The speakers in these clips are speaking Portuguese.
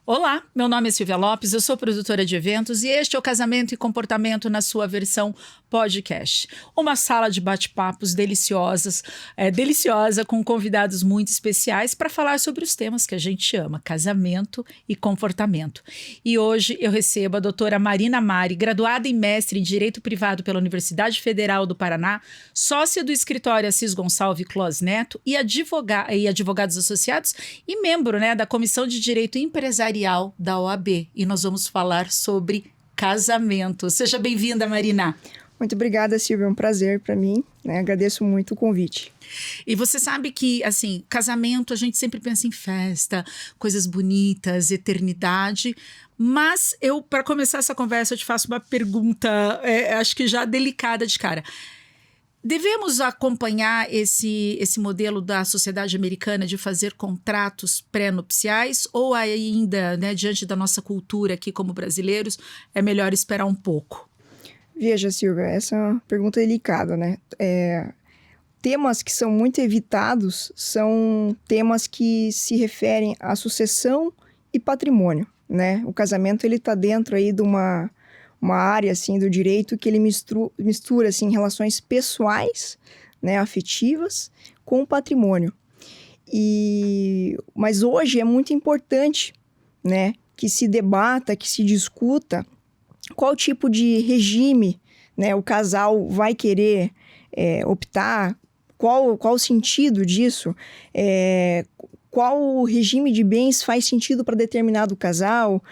Olá, meu nome é Silvia Lopes, eu sou produtora de eventos e este é o Casamento e Comportamento na sua versão podcast. Uma sala de bate-papos deliciosa com convidados muito especiais para falar sobre os temas que a gente ama, casamento e comportamento. E hoje eu recebo a doutora Marina Mari, graduada em mestre em Direito Privado pela Universidade Federal do Paraná, sócia do escritório Assis Gonçalves Clos Neto e advogados associados e membro, da Comissão de Direito Empresarial da OAB, e nós vamos falar sobre casamento. Seja bem-vinda, Marina. Muito obrigada, Silvia, é um prazer para mim, agradeço muito o convite. E você sabe que, assim, casamento a gente sempre pensa em festa, coisas bonitas, eternidade, mas para começar essa conversa eu te faço uma pergunta, acho que já delicada de cara. Devemos acompanhar esse modelo da sociedade americana de fazer contratos pré-nupciais ou ainda, diante da nossa cultura aqui como brasileiros, é melhor esperar um pouco? Veja, Silvia, essa é uma pergunta delicada, Temas que são muito evitados são temas que se referem à sucessão e patrimônio, O casamento, ele está dentro aí de uma área, assim, do direito que ele mistura assim, relações pessoais, afetivas, com o patrimônio. Mas hoje é muito importante, que se debata, que se discuta qual tipo de regime, o casal vai querer optar, qual o sentido disso, qual regime de bens faz sentido para determinado casal,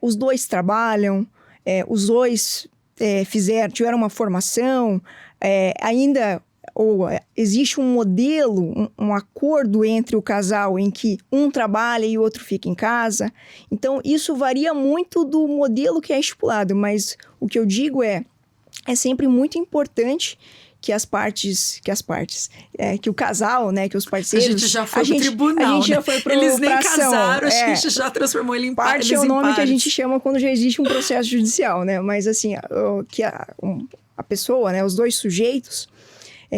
os dois trabalham, os dois tiveram uma formação, existe um modelo, um acordo entre o casal em que um trabalha e o outro fica em casa. Então, isso varia muito do modelo que é estipulado, mas o que eu digo é sempre muito importante que que o casal, que os parceiros... A gente já foi pro tribunal, a gente já foi Eles nem ação, casaram, a gente já transformou ele em parte. É o nome que a gente chama quando já existe um processo judicial, Mas assim, a pessoa, os dois sujeitos,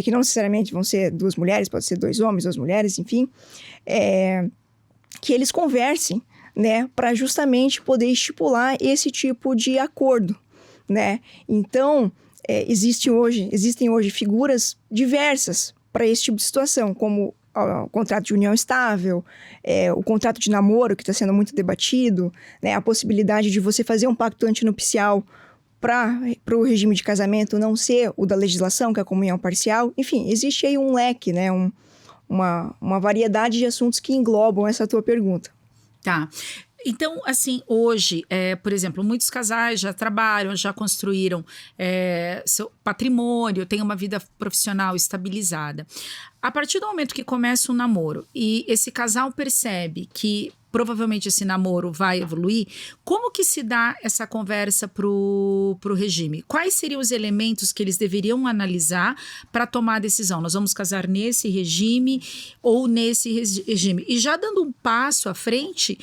que não necessariamente vão ser duas mulheres, pode ser dois homens, duas mulheres, enfim, que eles conversem, para justamente poder estipular esse tipo de acordo, Então... Existem hoje figuras diversas para esse tipo de situação, como o contrato de união estável, o contrato de namoro, que está sendo muito debatido, a possibilidade de você fazer um pacto antinupcial para o regime de casamento não ser o da legislação, que é a comunhão parcial. Enfim, existe aí um leque, uma variedade de assuntos que englobam essa tua pergunta. Tá. Então, assim, hoje, por exemplo, muitos casais já trabalham, já construíram seu patrimônio, têm uma vida profissional estabilizada. A partir do momento que começa um namoro e esse casal percebe que provavelmente esse namoro vai evoluir, como que se dá essa conversa pro regime? Quais seriam os elementos que eles deveriam analisar para tomar a decisão? Nós vamos casar nesse regime ou nesse regime? E já dando um passo à frente,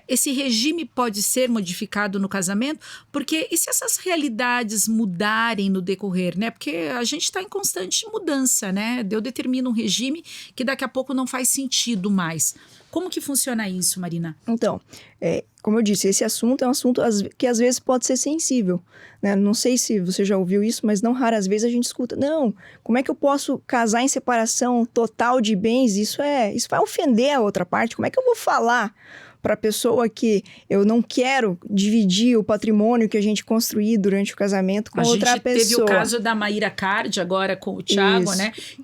esse regime pode ser modificado no casamento? Porque e se essas realidades mudarem no decorrer, Porque a gente está em constante mudança, Eu determino um regime que daqui a pouco não faz sentido mais. Como que funciona isso, Marina? Então, como eu disse, esse assunto é um assunto que às vezes pode ser sensível, Não sei se você já ouviu isso, mas não raras vezes a gente escuta, não, como é que eu posso casar em separação total de bens? Isso vai ofender a outra parte, como é que eu vou falar para a pessoa que eu não quero dividir o patrimônio que a gente construiu durante o casamento com outra pessoa. A gente teve o caso da Maíra Card agora com o Thiago,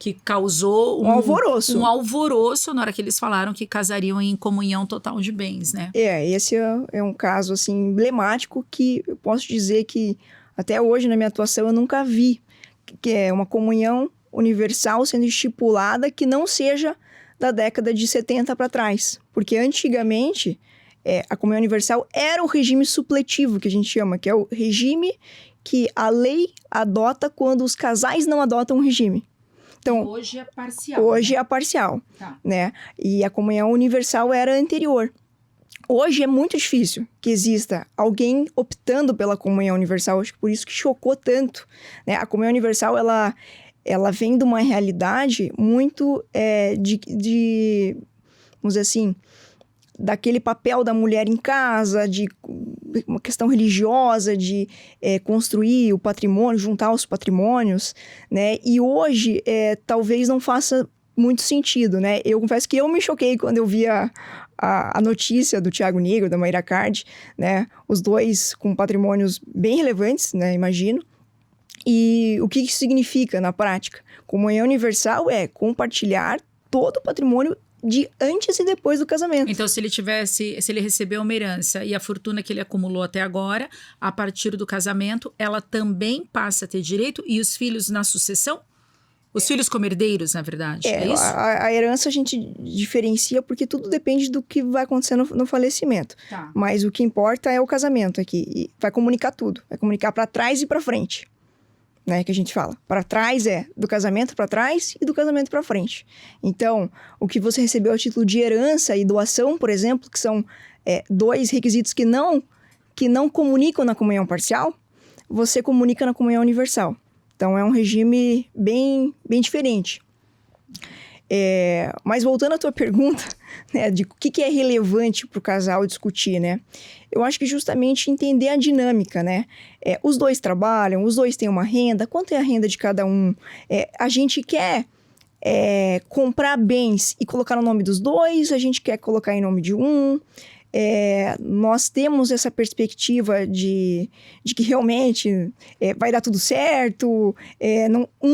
que causou um alvoroço. Um alvoroço na hora que eles falaram que casariam em comunhão total de bens, Esse é um caso, assim, emblemático que eu posso dizer que até hoje na minha atuação eu nunca vi, que é uma comunhão universal sendo estipulada que não seja da década de 70 para trás. Porque antigamente, a comunhão universal era o regime supletivo, que a gente chama, que é o regime que a lei adota quando os casais não adotam um regime. Então, hoje é parcial. Hoje é parcial, tá. E a comunhão universal era anterior. Hoje é muito difícil que exista alguém optando pela comunhão universal, acho que por isso que chocou tanto, A comunhão universal, ela vem de uma realidade muito vamos dizer assim, daquele papel da mulher em casa, de uma questão religiosa, de construir o patrimônio, juntar os patrimônios, né? E hoje, talvez não faça muito sentido, né? Eu confesso que eu me choquei quando eu vi a notícia do Thiago Nigro, da Mayra Card, né? Os dois com patrimônios bem relevantes, né? Imagino. E o que isso significa na prática? Comunhão universal é compartilhar todo o patrimônio de antes e depois do casamento. Então, se ele recebeu uma herança e a fortuna que ele acumulou até agora, a partir do casamento, ela também passa a ter direito, e os filhos na sucessão? Os filhos como herdeiros, na verdade, é isso? A herança a gente diferencia porque tudo depende do que vai acontecer no falecimento. Tá. Mas o que importa é o casamento aqui. E vai comunicar tudo. Vai comunicar para trás e para frente. Né, que a gente fala. Para trás é do casamento para trás e do casamento para frente. Então, o que você recebeu a título de herança e doação, por exemplo, que são dois requisitos que não comunicam na comunhão parcial, você comunica na comunhão universal. Então, é um regime bem diferente. Mas voltando à tua pergunta, né, de o que é relevante para o casal discutir, né? Eu acho que justamente entender a dinâmica, né? Os dois trabalham, os dois têm uma renda, quanto é a renda de cada um? A gente quer comprar bens e colocar no nome dos dois, a gente quer colocar em nome de um. Nós temos essa perspectiva de que realmente vai dar tudo certo,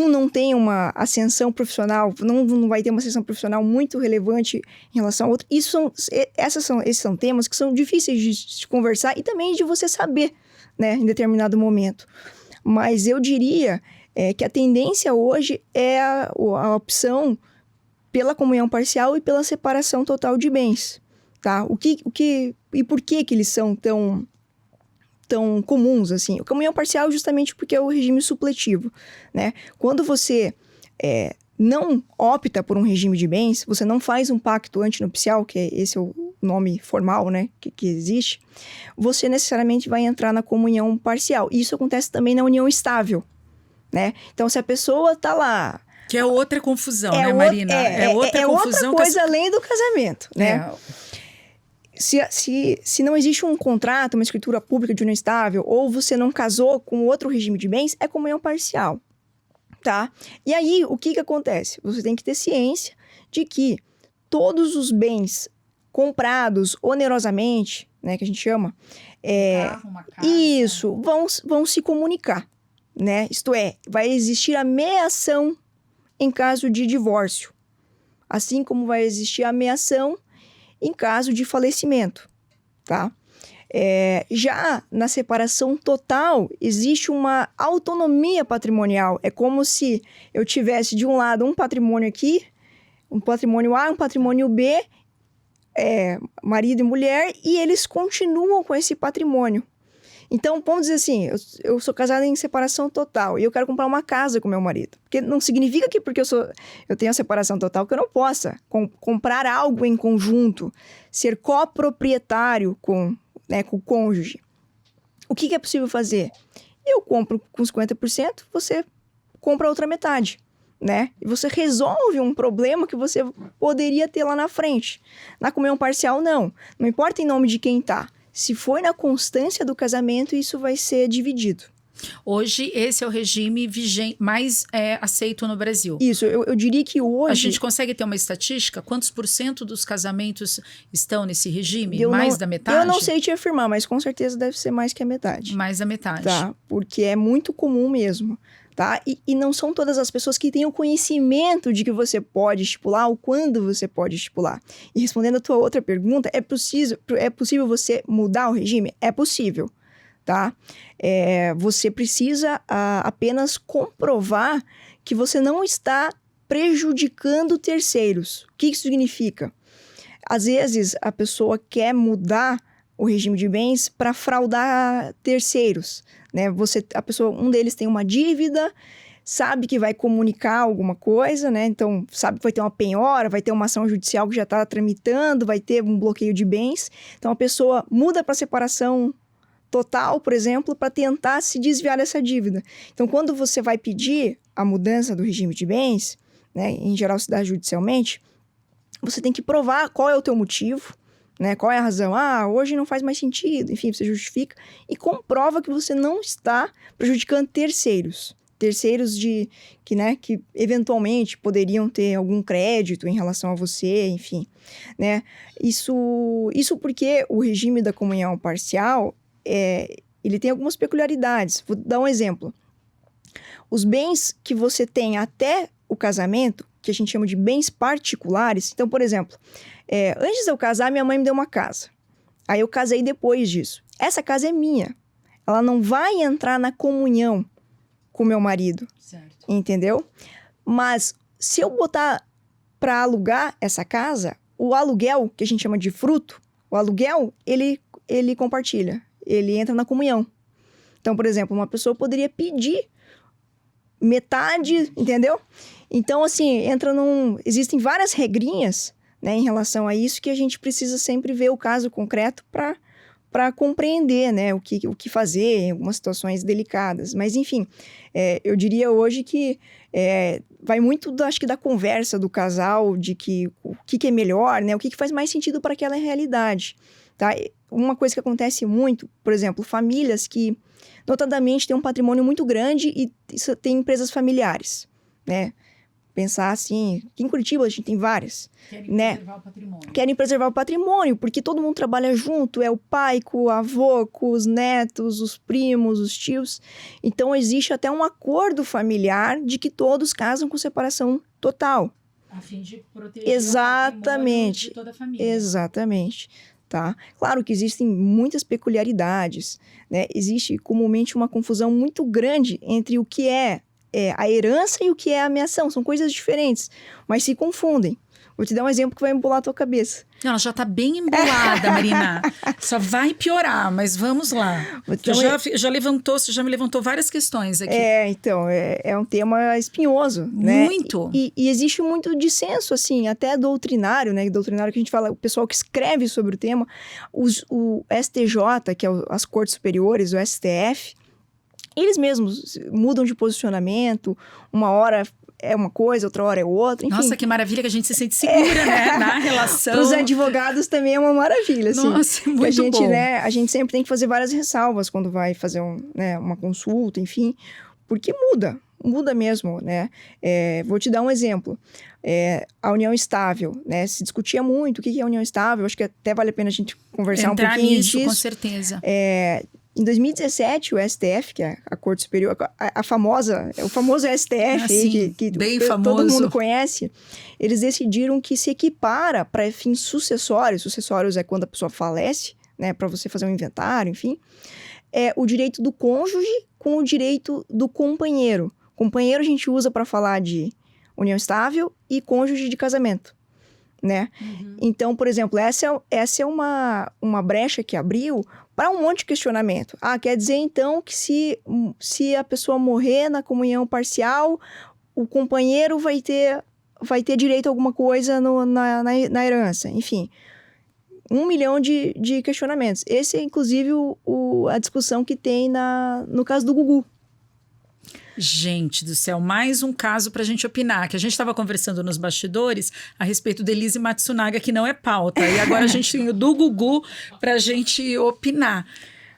não tem uma ascensão profissional, não vai ter uma ascensão profissional muito relevante em relação ao outro. Esses são temas que são difíceis de conversar e também de você saber, né, em determinado momento. Mas eu diria que a tendência hoje é a opção pela comunhão parcial e pela separação total de bens. Tá? E por que eles são tão comuns, assim? A comunhão parcial justamente porque é o regime supletivo, né? Quando você não opta por um regime de bens, você não faz um pacto antinupcial, que esse é o nome formal, né, que existe, você necessariamente vai entrar na comunhão parcial. E isso acontece também na união estável, né? Então, se a pessoa tá lá... Que é outra confusão, né, Marina? Outra coisa além do casamento, né? Se não existe um contrato, uma escritura pública de união estável, ou você não casou com outro regime de bens, é comunhão parcial, tá? E aí, o que acontece? Você tem que ter ciência de que todos os bens comprados onerosamente, né, que a gente chama, uma casa. Isso, vão se comunicar, né? Isto é, vai existir ameação em caso de divórcio, assim como vai existir ameação em caso de falecimento, tá? Já na separação total, existe uma autonomia patrimonial. É como se eu tivesse, de um lado, um patrimônio aqui, um patrimônio A, um patrimônio B, marido e mulher, e eles continuam com esse patrimônio. Então, vamos dizer assim, eu sou casada em separação total e eu quero comprar uma casa com meu marido. Porque não significa que porque eu tenho a separação total que eu não possa comprar algo em conjunto, ser coproprietário com o cônjuge. O que é possível fazer? Eu compro com 50%, você compra a outra metade, né? E você resolve um problema que você poderia ter lá na frente. Na comunhão parcial, não. Não importa em nome de quem tá. Se for na constância do casamento, isso vai ser dividido. Hoje, esse é o regime mais aceito no Brasil. Isso, eu diria que hoje... A gente consegue ter uma estatística? Quantos % dos casamentos estão nesse regime? Da metade? Eu não sei te afirmar, mas com certeza deve ser mais que a metade. Mais da metade. Tá, porque é muito comum mesmo. Tá? E não são todas as pessoas que têm o conhecimento de que você pode estipular ou quando você pode estipular. E respondendo a tua outra pergunta, é possível você mudar o regime? É possível, tá? Você precisa apenas comprovar que você não está prejudicando terceiros. O que isso significa? Às vezes, a pessoa quer mudar o regime de bens para fraudar terceiros, né? Um deles tem uma dívida, sabe que vai comunicar alguma coisa, né? Então, sabe que vai ter uma penhora, vai ter uma ação judicial que já está tramitando, vai ter um bloqueio de bens. Então, a pessoa muda para separação total, por exemplo, para tentar se desviar dessa dívida. Então, quando você vai pedir a mudança do regime de bens, né, em geral se dá judicialmente, você tem que provar qual é o teu motivo, né? Qual é a razão? Ah, hoje não faz mais sentido. Enfim, você justifica e comprova que você não está prejudicando terceiros. Terceiros que eventualmente poderiam ter algum crédito em relação a você, enfim, né? Isso porque o regime da comunhão parcial, ele tem algumas peculiaridades. Vou dar um exemplo. Os bens que você tem até o casamento, que a gente chama de bens particulares. Então, por exemplo, antes de eu casar, minha mãe me deu uma casa. Aí eu casei depois disso. Essa casa é minha. Ela não vai entrar na comunhão com meu marido. Certo. Entendeu? Mas se eu botar para alugar essa casa, o aluguel, que a gente chama de fruto, o aluguel, ele compartilha. Ele entra na comunhão. Então, por exemplo, uma pessoa poderia pedir metade, entendeu? Então, assim, existem várias regrinhas, né, em relação a isso, que a gente precisa sempre ver o caso concreto para compreender, né, o que fazer em algumas situações delicadas. Mas, enfim, eu diria hoje que vai muito, acho que, da conversa do casal, de o que é melhor, né, o que faz mais sentido para aquela realidade, tá? Uma coisa que acontece muito, por exemplo, famílias que, notadamente, têm um patrimônio muito grande e têm empresas familiares, né? Pensar assim, aqui em Curitiba a gente tem várias, né? Preservar o patrimônio. Querem preservar o patrimônio, porque todo mundo trabalha junto, é o pai com o avô, com os netos, os primos, os tios. Então, existe até um acordo familiar de que todos casam com separação total. A fim de proteger o patrimônio de toda a família. Exatamente. Tá? Claro que existem muitas peculiaridades, né? Existe comumente uma confusão muito grande entre o que é a herança e o que é a ameação. São coisas diferentes, mas se confundem. Vou te dar um exemplo que vai embolar a tua cabeça. Não, ela já tá bem embolada, Marina. Só vai piorar, mas vamos lá. Você já me levantou várias questões aqui. Então, é um tema espinhoso, né? Muito. E existe muito dissenso, assim, até doutrinário, né? Doutrinário que a gente fala, o pessoal que escreve sobre o tema, o STJ, que é as Cortes Superiores, o STF, eles mesmos mudam de posicionamento, uma hora é uma coisa, outra hora é outra, enfim. Nossa, que maravilha que a gente se sente segura, né? Na relação. Para os advogados também é uma maravilha, assim. Nossa, muito bom. Né, a gente sempre tem que fazer várias ressalvas quando vai fazer uma consulta, enfim, porque muda mesmo, né? Vou te dar um exemplo. A união estável, né? Se discutia muito o que é união estável, acho que até vale a pena a gente conversar um pouquinho disso. Com certeza. Em 2017, o STF, que é a Corte Superior, o famoso STF, que bem todo mundo conhece, eles decidiram que se equipara para fins sucessórios. Sucessórios é quando a pessoa falece, né, para você fazer um inventário, enfim, o direito do cônjuge com o direito do companheiro. Companheiro a gente usa para falar de união estável e cônjuge de casamento, né? Uhum. Então, por exemplo, essa é uma brecha que abriu para um monte de questionamento. Quer dizer, então, que se a pessoa morrer na comunhão parcial, o companheiro vai ter direito a alguma coisa na herança. Enfim, 1 milhão de questionamentos. Esse é, inclusive, a discussão que tem no caso do Gugu. Gente do céu, mais um caso pra gente opinar, que a gente estava conversando nos bastidores a respeito de Elise Matsunaga, que não é pauta, e agora a gente tem o do Gugu pra gente opinar.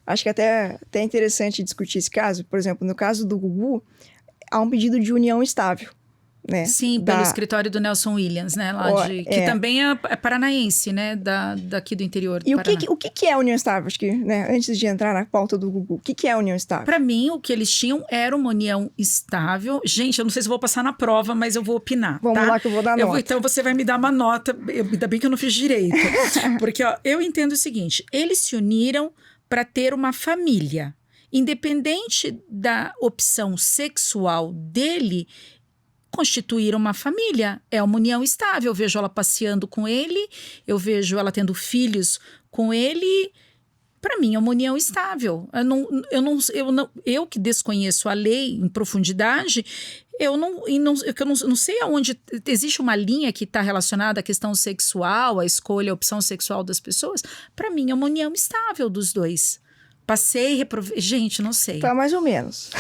Acho que até interessante discutir esse caso. Por exemplo, no caso do Gugu, há um pedido de união estável, né? Sim, pelo escritório do Nelson Williams, né? Que também é paranaense, né? Daqui do interior do Paraná. E o que é união estável? Acho que, né, antes de entrar na pauta do Gugu, o que é união estável? Para mim, o que eles tinham era uma união estável. Gente, eu não sei se vou passar na prova, mas eu vou opinar. Vamos lá que eu vou dar nota. Então você vai me dar uma nota. Ainda bem que eu não fiz direito. Porque eu entendo o seguinte, eles se uniram para ter uma família. Independente da opção sexual dele, constituíram uma família, é uma união estável. Eu vejo ela passeando com ele, eu vejo ela tendo filhos com ele. Para mim é uma união estável. Eu que desconheço a lei em profundidade, eu não sei aonde existe uma linha que está relacionada à questão sexual, à escolha, à opção sexual das pessoas. Para mim é uma união estável dos dois. Passei, reprovei. Gente, não sei. Tá mais ou menos.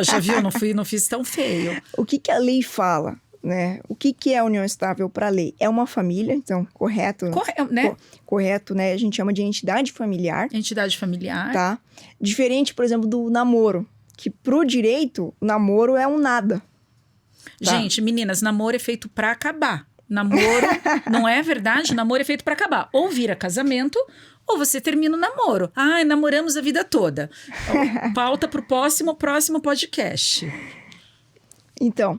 Já viu? Não fiz tão feio. O que a lei fala, né? O que é a união estável para a lei? É uma família, então, correto? Né? Correto, né? A gente chama de entidade familiar. Entidade familiar. Tá? Diferente, por exemplo, do namoro, que pro direito, o namoro é um nada. Tá? Gente, meninas, namoro é feito para acabar. Namoro, não é verdade? Namoro é feito para acabar. Ou vira casamento, ou você termina o namoro. Ai, namoramos a vida toda. Pauta pro próximo podcast. Então,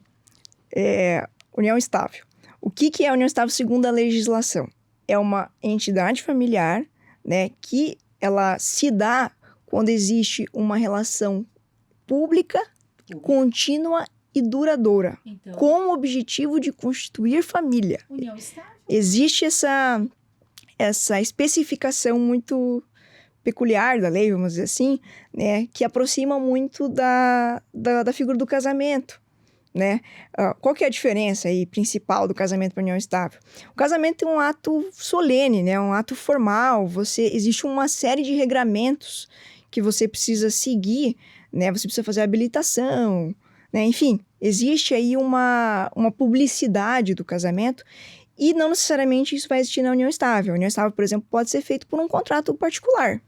união estável. O que é a união estável segundo a legislação? É uma entidade familiar, né, que ela se dá quando existe uma relação pública, contínua e duradoura, então, com o objetivo de constituir família. União estável. Existe essa especificação muito peculiar da lei, vamos dizer assim, né, que aproxima muito da figura do casamento. Né? Qual que é a diferença aí principal do casamento para a união estável? O casamento é um ato solene, né? Um ato formal. Existe uma série de regramentos que você precisa seguir, né? Você precisa fazer habilitação, né? Enfim, existe aí uma publicidade do casamento e não necessariamente isso vai existir na união estável. A união estável, por exemplo, pode ser feito por um contrato particular.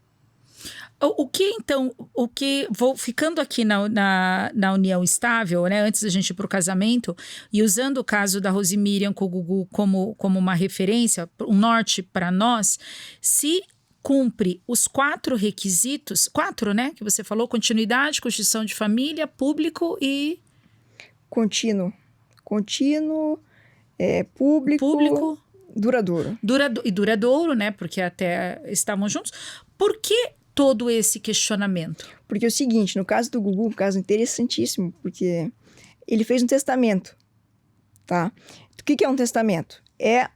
Ficando aqui na união estável, né, antes da gente ir para o casamento, e usando o caso da Rosemiriam com o Gugu como uma referência, um norte para nós, se cumpre os 4 requisitos, 4, né, que você falou, continuidade, constituição de família, público e... Contínuo, público, duradouro. Duradouro, né, porque até estavam juntos. Por que todo esse questionamento? Porque é o seguinte, no caso do Gugu, um caso interessantíssimo, porque ele fez um testamento, tá? O que é um testamento? É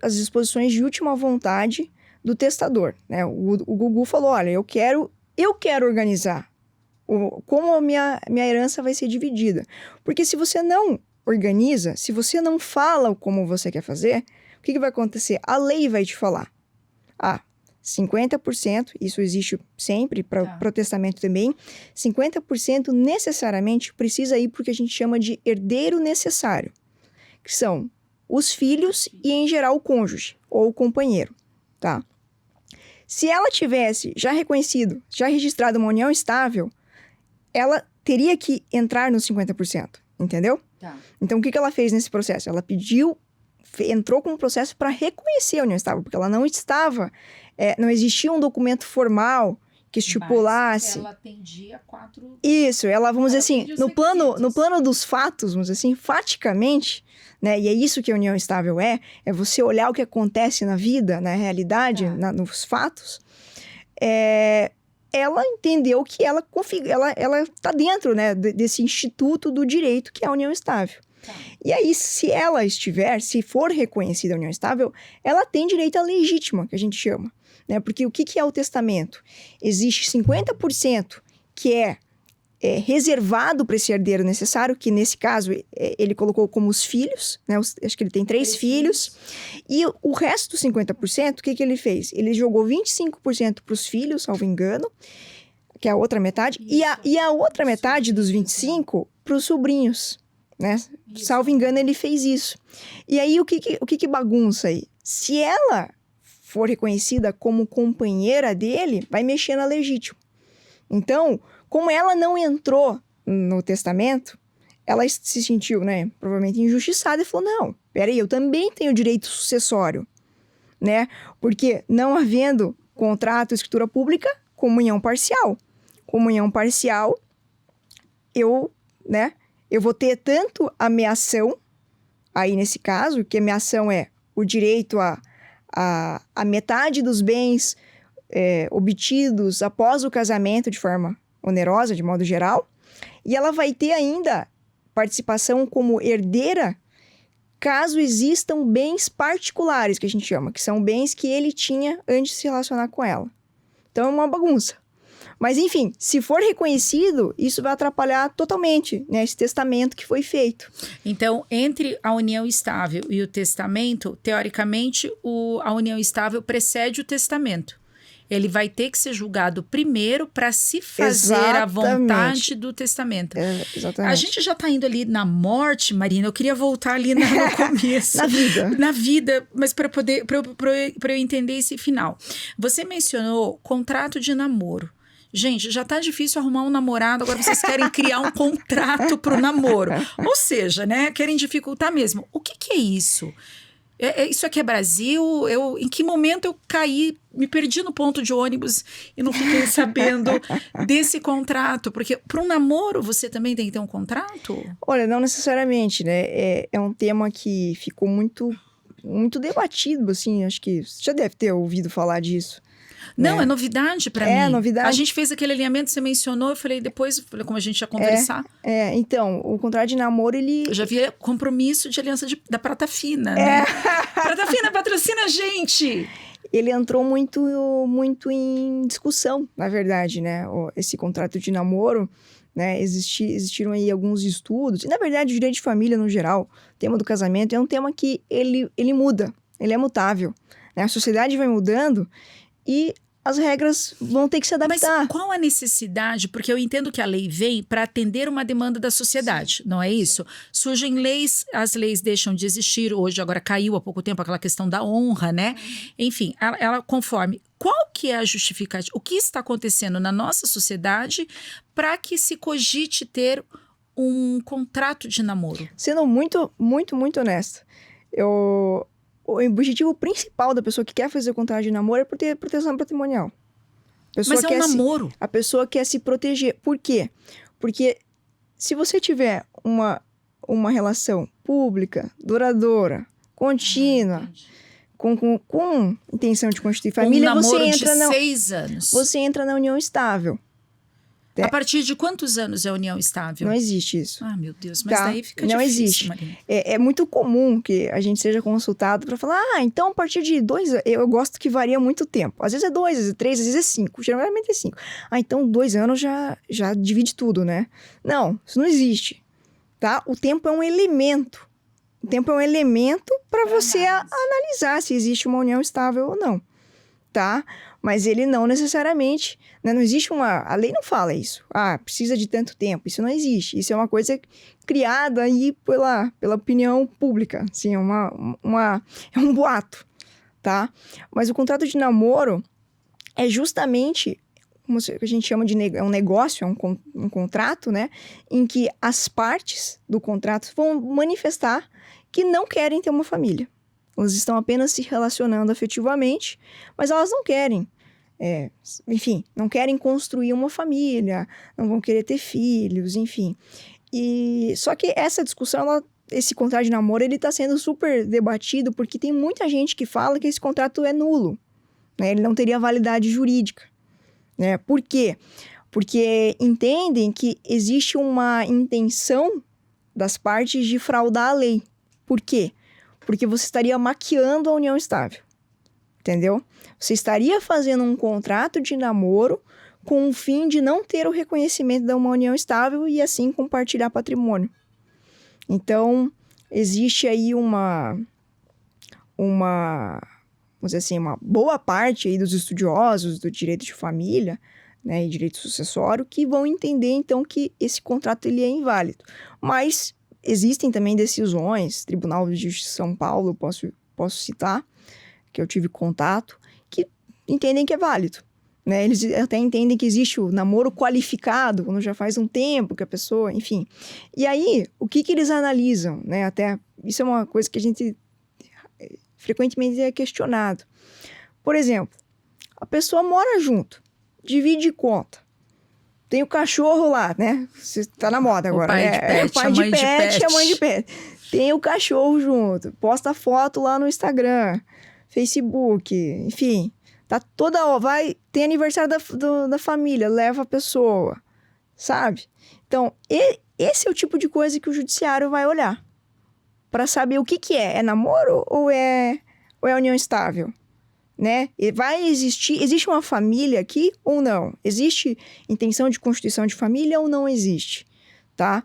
as disposições de última vontade do testador, né? O Gugu falou, olha, eu quero organizar como a minha herança vai ser dividida. Porque se você não organiza, se você não fala como você quer fazer, o que vai acontecer? A lei vai te falar. 50%, isso existe sempre para o testamento também, 50% necessariamente precisa ir para o que a gente chama de herdeiro necessário, que são os filhos e, em geral, o cônjuge ou o companheiro, tá? Se ela tivesse já registrado uma união estável, ela teria que entrar nos 50%, entendeu? Tá. Então, o que ela fez nesse processo? Ela entrou com um processo para reconhecer a união estável, porque ela não estava... não existia um documento formal que estipulasse... Mas ela atendia 4... Isso, vamos dizer assim, no plano dos fatos, vamos dizer assim, faticamente, né, e é isso que a união estável é você olhar o que acontece na vida, na realidade, nos fatos, ela entendeu que ela está dentro, né, desse instituto do direito que é a união estável. E aí, se for reconhecida a união estável, ela tem direito à legítima, que a gente chama. Né? Porque o que é o testamento? Existe 50% que é reservado para esse herdeiro necessário, que nesse caso ele colocou como os filhos, né? Acho que ele tem 3 filhos. E o resto dos 50%, o que ele fez? Ele jogou 25% para os filhos, salvo engano, que é a outra metade, e a outra metade dos 25% para os sobrinhos. Né? Salvo engano, ele fez isso. E aí, o que bagunça aí? Se ela for reconhecida como companheira dele, vai mexer na legítima. Então, como ela não entrou no testamento, ela se sentiu, né, provavelmente injustiçada e falou, não, peraí, eu também tenho direito sucessório, né? Porque não havendo contrato, escritura pública, comunhão parcial. Comunhão parcial, eu vou ter tanto a meação, aí nesse caso, que a meação é o direito a metade dos bens obtidos após o casamento de forma onerosa, de modo geral, e ela vai ter ainda participação como herdeira caso existam bens particulares, que a gente chama, que são bens que ele tinha antes de se relacionar com ela. Então é uma bagunça. Mas, enfim, se for reconhecido, isso vai atrapalhar totalmente, né, esse testamento que foi feito. Então, entre a união estável e o testamento, teoricamente, a união estável precede o testamento. Ele vai ter que ser julgado primeiro para se fazer a vontade do testamento. Exatamente. A gente já está indo ali na morte, Marina. Eu queria voltar ali no começo. Na vida, mas para eu entender esse final. Você mencionou contrato de namoro. Gente, já tá difícil arrumar um namorado, agora vocês querem criar um contrato pro namoro. Ou seja, né, querem dificultar mesmo. O que é isso? Isso aqui é Brasil? Em que momento eu caí, me perdi no ponto de ônibus e não fiquei sabendo desse contrato? Porque para um namoro você também tem que ter um contrato? Olha, não necessariamente, né? É um tema que ficou muito debatido, assim, acho que você já deve ter ouvido falar disso. Não, é novidade para mim. É novidade. A gente fez aquele alinhamento, você mencionou, eu falei depois, como a gente ia conversar. Então, o contrato de namoro, ele... Eu já vi compromisso de aliança da Prata Fina, né? Prata Fina patrocina a gente! Ele entrou muito em discussão, na verdade, né? Esse contrato de namoro, né? Existiram aí alguns estudos. E, na verdade, o direito de família, no geral, o tema do casamento, é um tema que ele muda. Ele é mutável, né? A sociedade vai mudando e as regras vão ter que se adaptar. Mas qual a necessidade? Porque eu entendo que a lei vem para atender uma demanda da sociedade, não é isso? Surgem leis, as leis deixam de existir. Hoje, agora caiu há pouco tempo aquela questão da honra, né? Enfim, ela conforme. Qual que é a justificativa? O que está acontecendo na nossa sociedade para que se cogite ter um contrato de namoro? Sendo muito, muito, muito honesta, o objetivo principal da pessoa que quer fazer o contrato de namoro é por ter proteção patrimonial. Mas é um namoro. A pessoa quer se proteger. Por quê? Porque se você tiver uma relação pública, duradoura, contínua, com intenção de constituir família, namoro você entra de 6 anos. Você entra na união estável. A partir de quantos anos é a união estável? Não existe isso. Ah, meu Deus, mas daí fica difícil, não existe. Marina. É muito comum que a gente seja consultado para falar, então a partir de 2 anos, eu gosto que varia muito tempo. Às vezes é 2, às vezes é 3, às vezes é 5, geralmente é 5. Então 2 anos já divide tudo, né? Não, isso não existe, tá? O tempo é um elemento. O tempo é um elemento para você analisar se existe uma união estável ou não, tá? Mas ele não necessariamente, né? Não existe a lei não fala isso. Precisa de tanto tempo. Isso não existe. Isso é uma coisa criada aí pela opinião pública. Assim, é um boato, tá? Mas o contrato de namoro é justamente, como a gente chama de um negócio, é um contrato, né? Em que as partes do contrato vão manifestar que não querem ter uma família. Elas estão apenas se relacionando afetivamente, mas elas não querem, enfim, não querem construir uma família, não vão querer ter filhos, enfim. Só que essa discussão, esse contrato de namoro, ele está sendo super debatido porque tem muita gente que fala que esse contrato é nulo, né? Ele não teria validade jurídica, né? Por quê? Porque entendem que existe uma intenção das partes de fraudar a lei. Por quê? Porque você estaria maquiando a união estável, entendeu? Você estaria fazendo um contrato de namoro com o fim de não ter o reconhecimento de uma união estável e assim compartilhar patrimônio. Então, existe aí vamos dizer assim, uma boa parte aí dos estudiosos do direito de família, né, e direito sucessório, que vão entender, então, que esse contrato ele é inválido. Mas existem também decisões, Tribunal de Justiça de São Paulo, posso citar, que eu tive contato, que entendem que é válido, né? Eles até entendem que existe o namoro qualificado, quando já faz um tempo que a pessoa, enfim. E aí, o que eles analisam, né? Até, isso é uma coisa que a gente frequentemente é questionado. Por exemplo, a pessoa mora junto, divide conta. Tem o cachorro lá, né? Você tá na moda agora. O pai de pet, o pai de pet, a mãe de pet. Tem o cachorro junto. Posta foto lá no Instagram, Facebook, enfim. Tá toda hora. Tem aniversário da família, leva a pessoa, sabe? Então, esse é o tipo de coisa que o judiciário vai olhar. Para saber o que é. É namoro ou é união estável? Né? E existe uma família aqui ou não? Existe intenção de constituição de família ou não existe? Tá?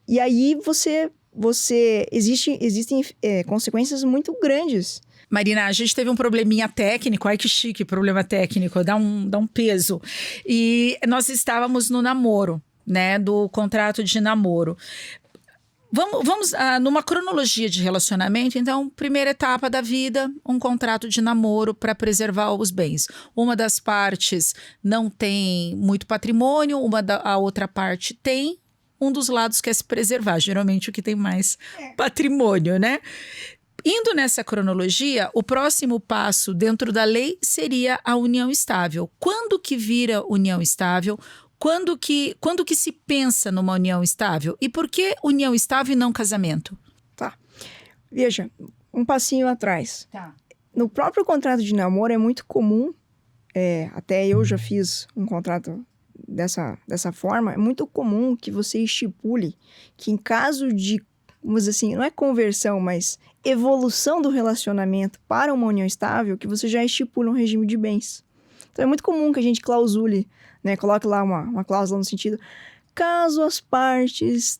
E aí existem consequências muito grandes. Marina, a gente teve um probleminha técnico, ai que chique, problema técnico, dá um peso. E nós estávamos no namoro, né, do contrato de namoro. Vamos numa cronologia de relacionamento, então, primeira etapa da vida, um contrato de namoro para preservar os bens. Uma das partes não tem muito patrimônio, a outra parte tem, um dos lados quer se preservar, geralmente o que tem mais patrimônio, né? Indo nessa cronologia, o próximo passo dentro da lei seria a união estável. Quando que vira união estável? Quando que se pensa numa união estável? E por que união estável e não casamento? Tá. Veja, um passinho atrás. Tá. No próprio contrato de namoro é muito comum, até eu já fiz um contrato dessa forma, é muito comum que você estipule que em caso de, vamos dizer assim, não é conversão, mas evolução do relacionamento para uma união estável, que você já estipula um regime de bens. Então é muito comum que a gente clausule, né, coloque lá uma cláusula no sentido, caso as partes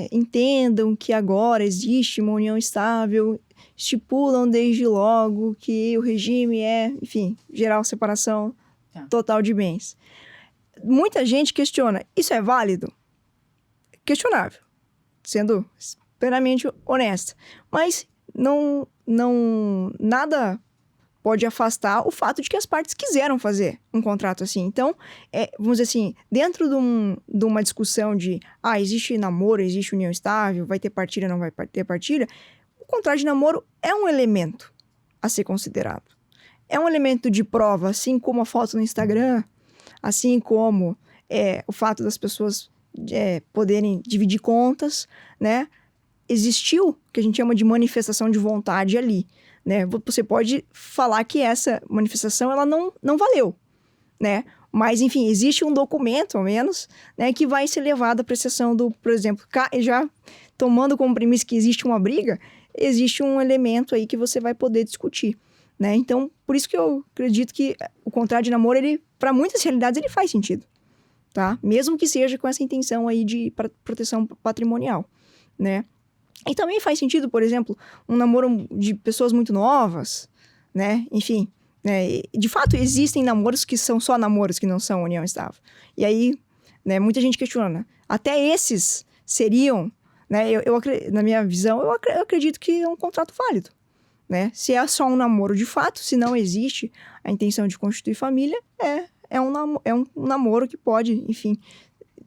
entendam que agora existe uma união estável, estipulam desde logo que o regime é, enfim, geral separação total de bens. Muita gente questiona, isso é válido? Questionável, sendo plenamente honesta. Mas nada pode afastar o fato de que as partes quiseram fazer um contrato assim. Então, vamos dizer assim, dentro de uma discussão de existe namoro, existe união estável, vai ter partilha, não vai ter partilha, o contrato de namoro é um elemento a ser considerado. É um elemento de prova, assim como a foto no Instagram, assim como o fato das pessoas poderem dividir contas, né? Existiu o que a gente chama de manifestação de vontade ali, né? Você pode falar que essa manifestação ela não valeu, né? Mas, enfim, existe um documento, ao menos, né, que vai ser levado à apreciação do, por exemplo, já tomando como premissa que existe uma briga, existe um elemento aí que você vai poder discutir, né? Então, por isso que eu acredito que o contrato de namoro, ele, para muitas realidades, ele faz sentido, tá? Mesmo que seja com essa intenção aí de proteção patrimonial, né? E também faz sentido, por exemplo, um namoro de pessoas muito novas, né? Enfim, né? De fato, existem namoros que são só namoros, que não são união estável. E aí, né, muita gente questiona. Até esses seriam, né? Na minha visão, eu acredito que é um contrato válido, né? Se é só um namoro de fato, se não existe a intenção de constituir família, é um namoro que pode, enfim,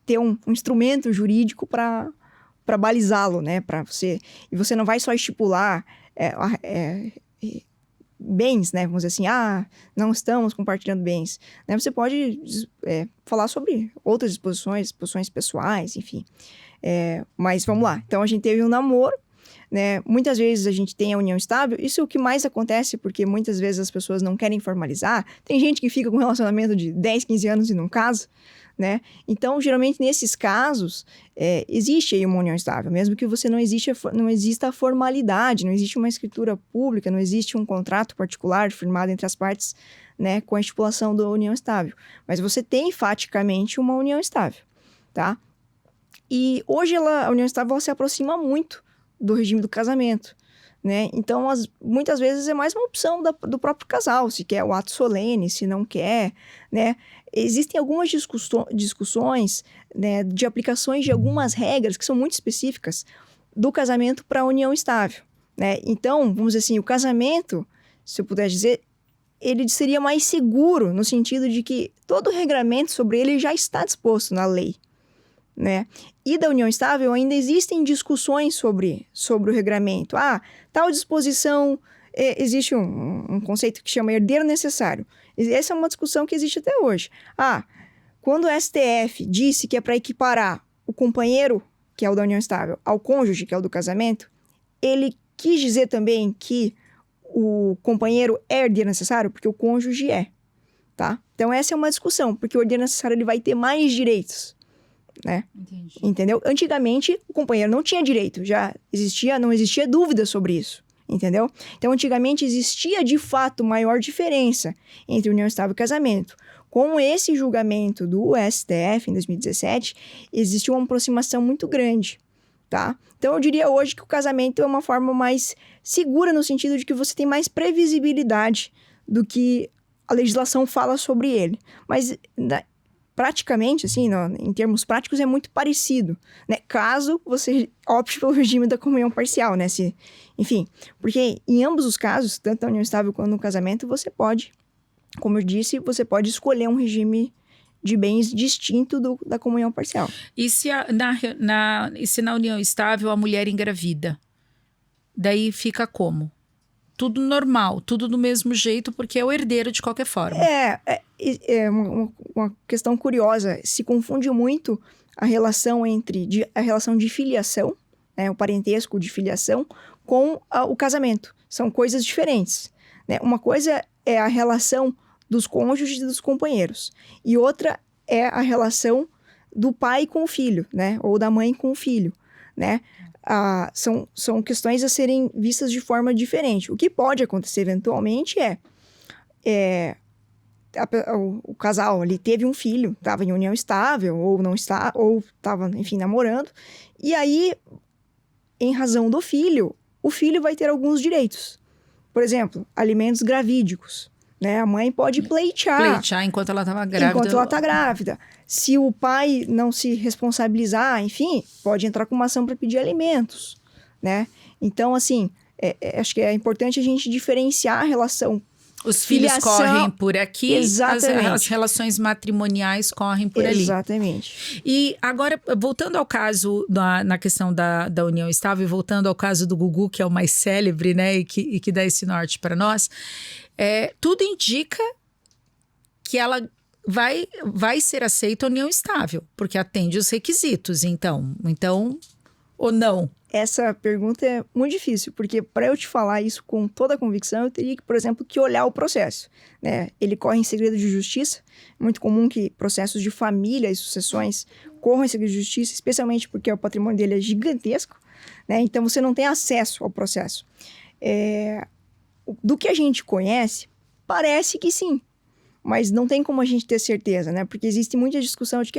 ter um instrumento jurídico para balizá-lo, né? E você não vai só estipular bens, né? Vamos dizer assim, não estamos compartilhando bens, né? Você pode falar sobre outras disposições pessoais, enfim. Mas vamos lá. Então, a gente teve um namoro, né? Muitas vezes a gente tem a união estável. Isso é o que mais acontece, porque muitas vezes as pessoas não querem formalizar. Tem gente que fica com um relacionamento de 10, 15 anos e não casa, né? Então, geralmente, nesses casos, existe aí uma união estável, mesmo que não exista a formalidade, não existe uma escritura pública, não existe um contrato particular firmado entre as partes, né, com a estipulação da união estável. Mas você tem, faticamente, uma união estável, tá? E hoje a união estável se aproxima muito do regime do casamento, né? Então, muitas vezes é mais uma opção do próprio casal, se quer o ato solene, se não quer, né? Existem algumas discussões, né, de aplicações de algumas regras que são muito específicas do casamento para a união estável, né? Então, vamos dizer assim, o casamento, se eu puder dizer, ele seria mais seguro no sentido de que todo o regramento sobre ele já está disposto na lei, né? E da união estável ainda existem discussões sobre o regramento. Tal disposição, existe um conceito que chama herdeiro necessário. Essa é uma discussão que existe até hoje. Quando o STF disse que é para equiparar o companheiro, que é o da união estável, ao cônjuge, que é o do casamento, ele quis dizer também que o companheiro é herdeiro necessário, porque o cônjuge é, tá? Então essa é uma discussão, porque o herdeiro necessário ele vai ter mais direitos, né? Entendi. Entendeu? Antigamente, o companheiro não tinha direito, não existia dúvida sobre isso, entendeu? Então, antigamente existia, de fato, maior diferença entre união estável e casamento. Com esse julgamento do STF, em 2017, existiu uma aproximação muito grande, tá? Então, eu diria hoje que o casamento é uma forma mais segura no sentido de que você tem mais previsibilidade do que a legislação fala sobre ele. Mas, praticamente, assim, em termos práticos, é muito parecido, né? Caso você opte pelo regime da comunhão parcial, né? Enfim, porque em ambos os casos, tanto na união estável quanto no casamento, você pode, como eu disse, você pode escolher um regime de bens distinto da comunhão parcial. E se na união estável a mulher engravida? Daí fica como? Tudo normal, tudo do mesmo jeito, porque é o herdeiro de qualquer forma. É uma questão curiosa. Se confunde muito a relação a relação de filiação, né, o parentesco de filiação, com o casamento. São coisas diferentes, né? Uma coisa é a relação dos cônjuges e dos companheiros. E outra é a relação do pai com o filho, né? Ou da mãe com o filho, né? São questões a serem vistas de forma diferente. O que pode acontecer eventualmente o casal ali teve um filho, estava em união estável, ou não está, ou estava, enfim, namorando. E aí, em razão do filho, o filho vai ter alguns direitos. Por exemplo, alimentos gravídicos. Né? A mãe pode pleitear enquanto ela estava grávida. Enquanto ela está grávida. Se o pai não se responsabilizar, enfim, pode entrar com uma ação para pedir alimentos, né? Então, assim, acho que é importante a gente diferenciar a relação. Os filhos correm por aqui, exatamente. As relações matrimoniais correm por ali. Exatamente. E agora, voltando ao caso, na questão da união estável, e voltando ao caso do Gugu, que é o mais célebre, né, e que dá esse norte para nós, tudo indica que ela vai ser aceita a união estável, porque atende os requisitos, então ou não? Essa pergunta é muito difícil, porque para eu te falar isso com toda a convicção, eu teria que, por exemplo, que olhar o processo, né? Ele corre em segredo de justiça, é muito comum que processos de família e sucessões corram em segredo de justiça, especialmente porque o patrimônio dele é gigantesco, né? Então você não tem acesso ao processo. Do que a gente conhece, parece que sim, mas não tem como a gente ter certeza, né? Porque existe muita discussão de que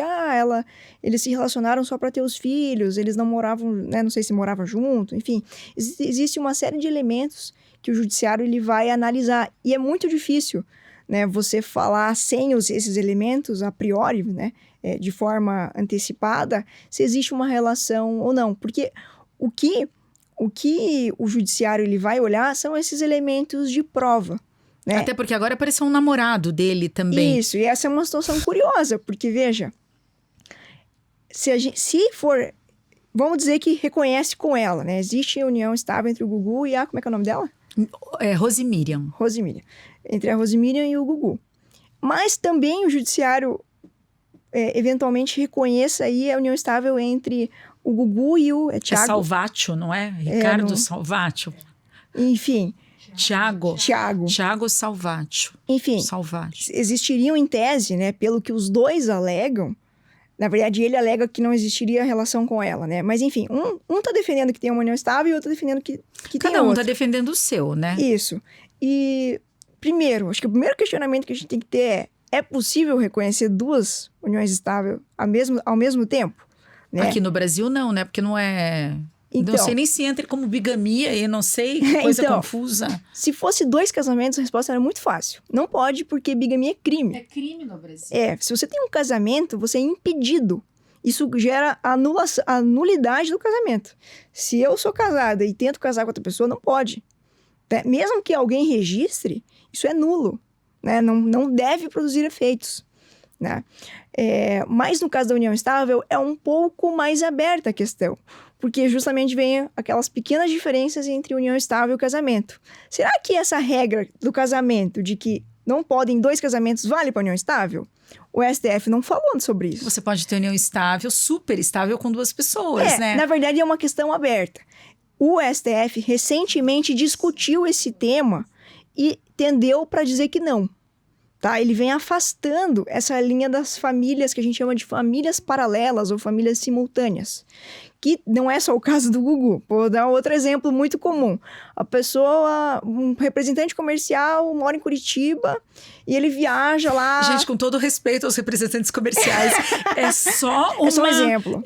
eles se relacionaram só para ter os filhos, eles não moravam, né? Não sei se moravam junto, enfim. Existe uma série de elementos que o judiciário ele vai analisar. E é muito difícil, né, você falar sem esses elementos a priori, né, de forma antecipada, se existe uma relação ou não. Porque o que o judiciário ele vai olhar são esses elementos de prova. Né? Até porque agora apareceu um namorado dele também. Isso, e essa é uma situação curiosa, porque veja, se for, vamos dizer que reconhece com ela, né? Existe união estável entre o Gugu e como é que é o nome dela? Rosemiriam. Entre a Rosemiriam e o Gugu. Mas também o judiciário eventualmente reconheça aí a união estável entre o Gugu e o Thiago. É Salvatio, não é? Ricardo Salvatio. Enfim... Thiago Salvatio. Enfim, existiriam em tese, né, pelo que os dois alegam, na verdade ele alega que não existiria relação com ela, né, mas enfim, um tá defendendo que tem uma união estável e o outro tá defendendo que tem Cada um outra. Tá defendendo o seu, né? Isso. E, primeiro, acho que o primeiro questionamento que a gente tem que ter é possível reconhecer duas uniões estáveis ao mesmo tempo? Né? Aqui no Brasil não, né, porque não é... Então, não sei nem se entra como bigamia e não sei, que coisa confusa. Se fosse 2 casamentos, a resposta era muito fácil. Não pode, porque bigamia é crime. É crime no Brasil. Se você tem um casamento, você é impedido. Isso gera a nulidade do casamento. Se eu sou casada e tento casar com outra pessoa, não pode. Né? Mesmo que alguém registre, isso é nulo. Né? Não deve produzir efeitos. Né? Mas no caso da união estável, é um pouco mais aberta a questão. Porque justamente vem aquelas pequenas diferenças entre união estável e casamento. Será que essa regra do casamento, de que não podem 2 casamentos, vale para união estável? O STF não falou sobre isso. Você pode ter união estável, super estável com 2 pessoas, né? Na verdade, é uma questão aberta. O STF recentemente discutiu esse tema e tendeu para dizer que não. Tá? Ele vem afastando essa linha das famílias que a gente chama de famílias paralelas ou famílias simultâneas, que não é só o caso do Gugu. Vou dar outro exemplo muito comum. A pessoa, um representante comercial, mora em Curitiba e ele viaja lá... Gente, com todo respeito aos representantes comerciais, é só um exemplo.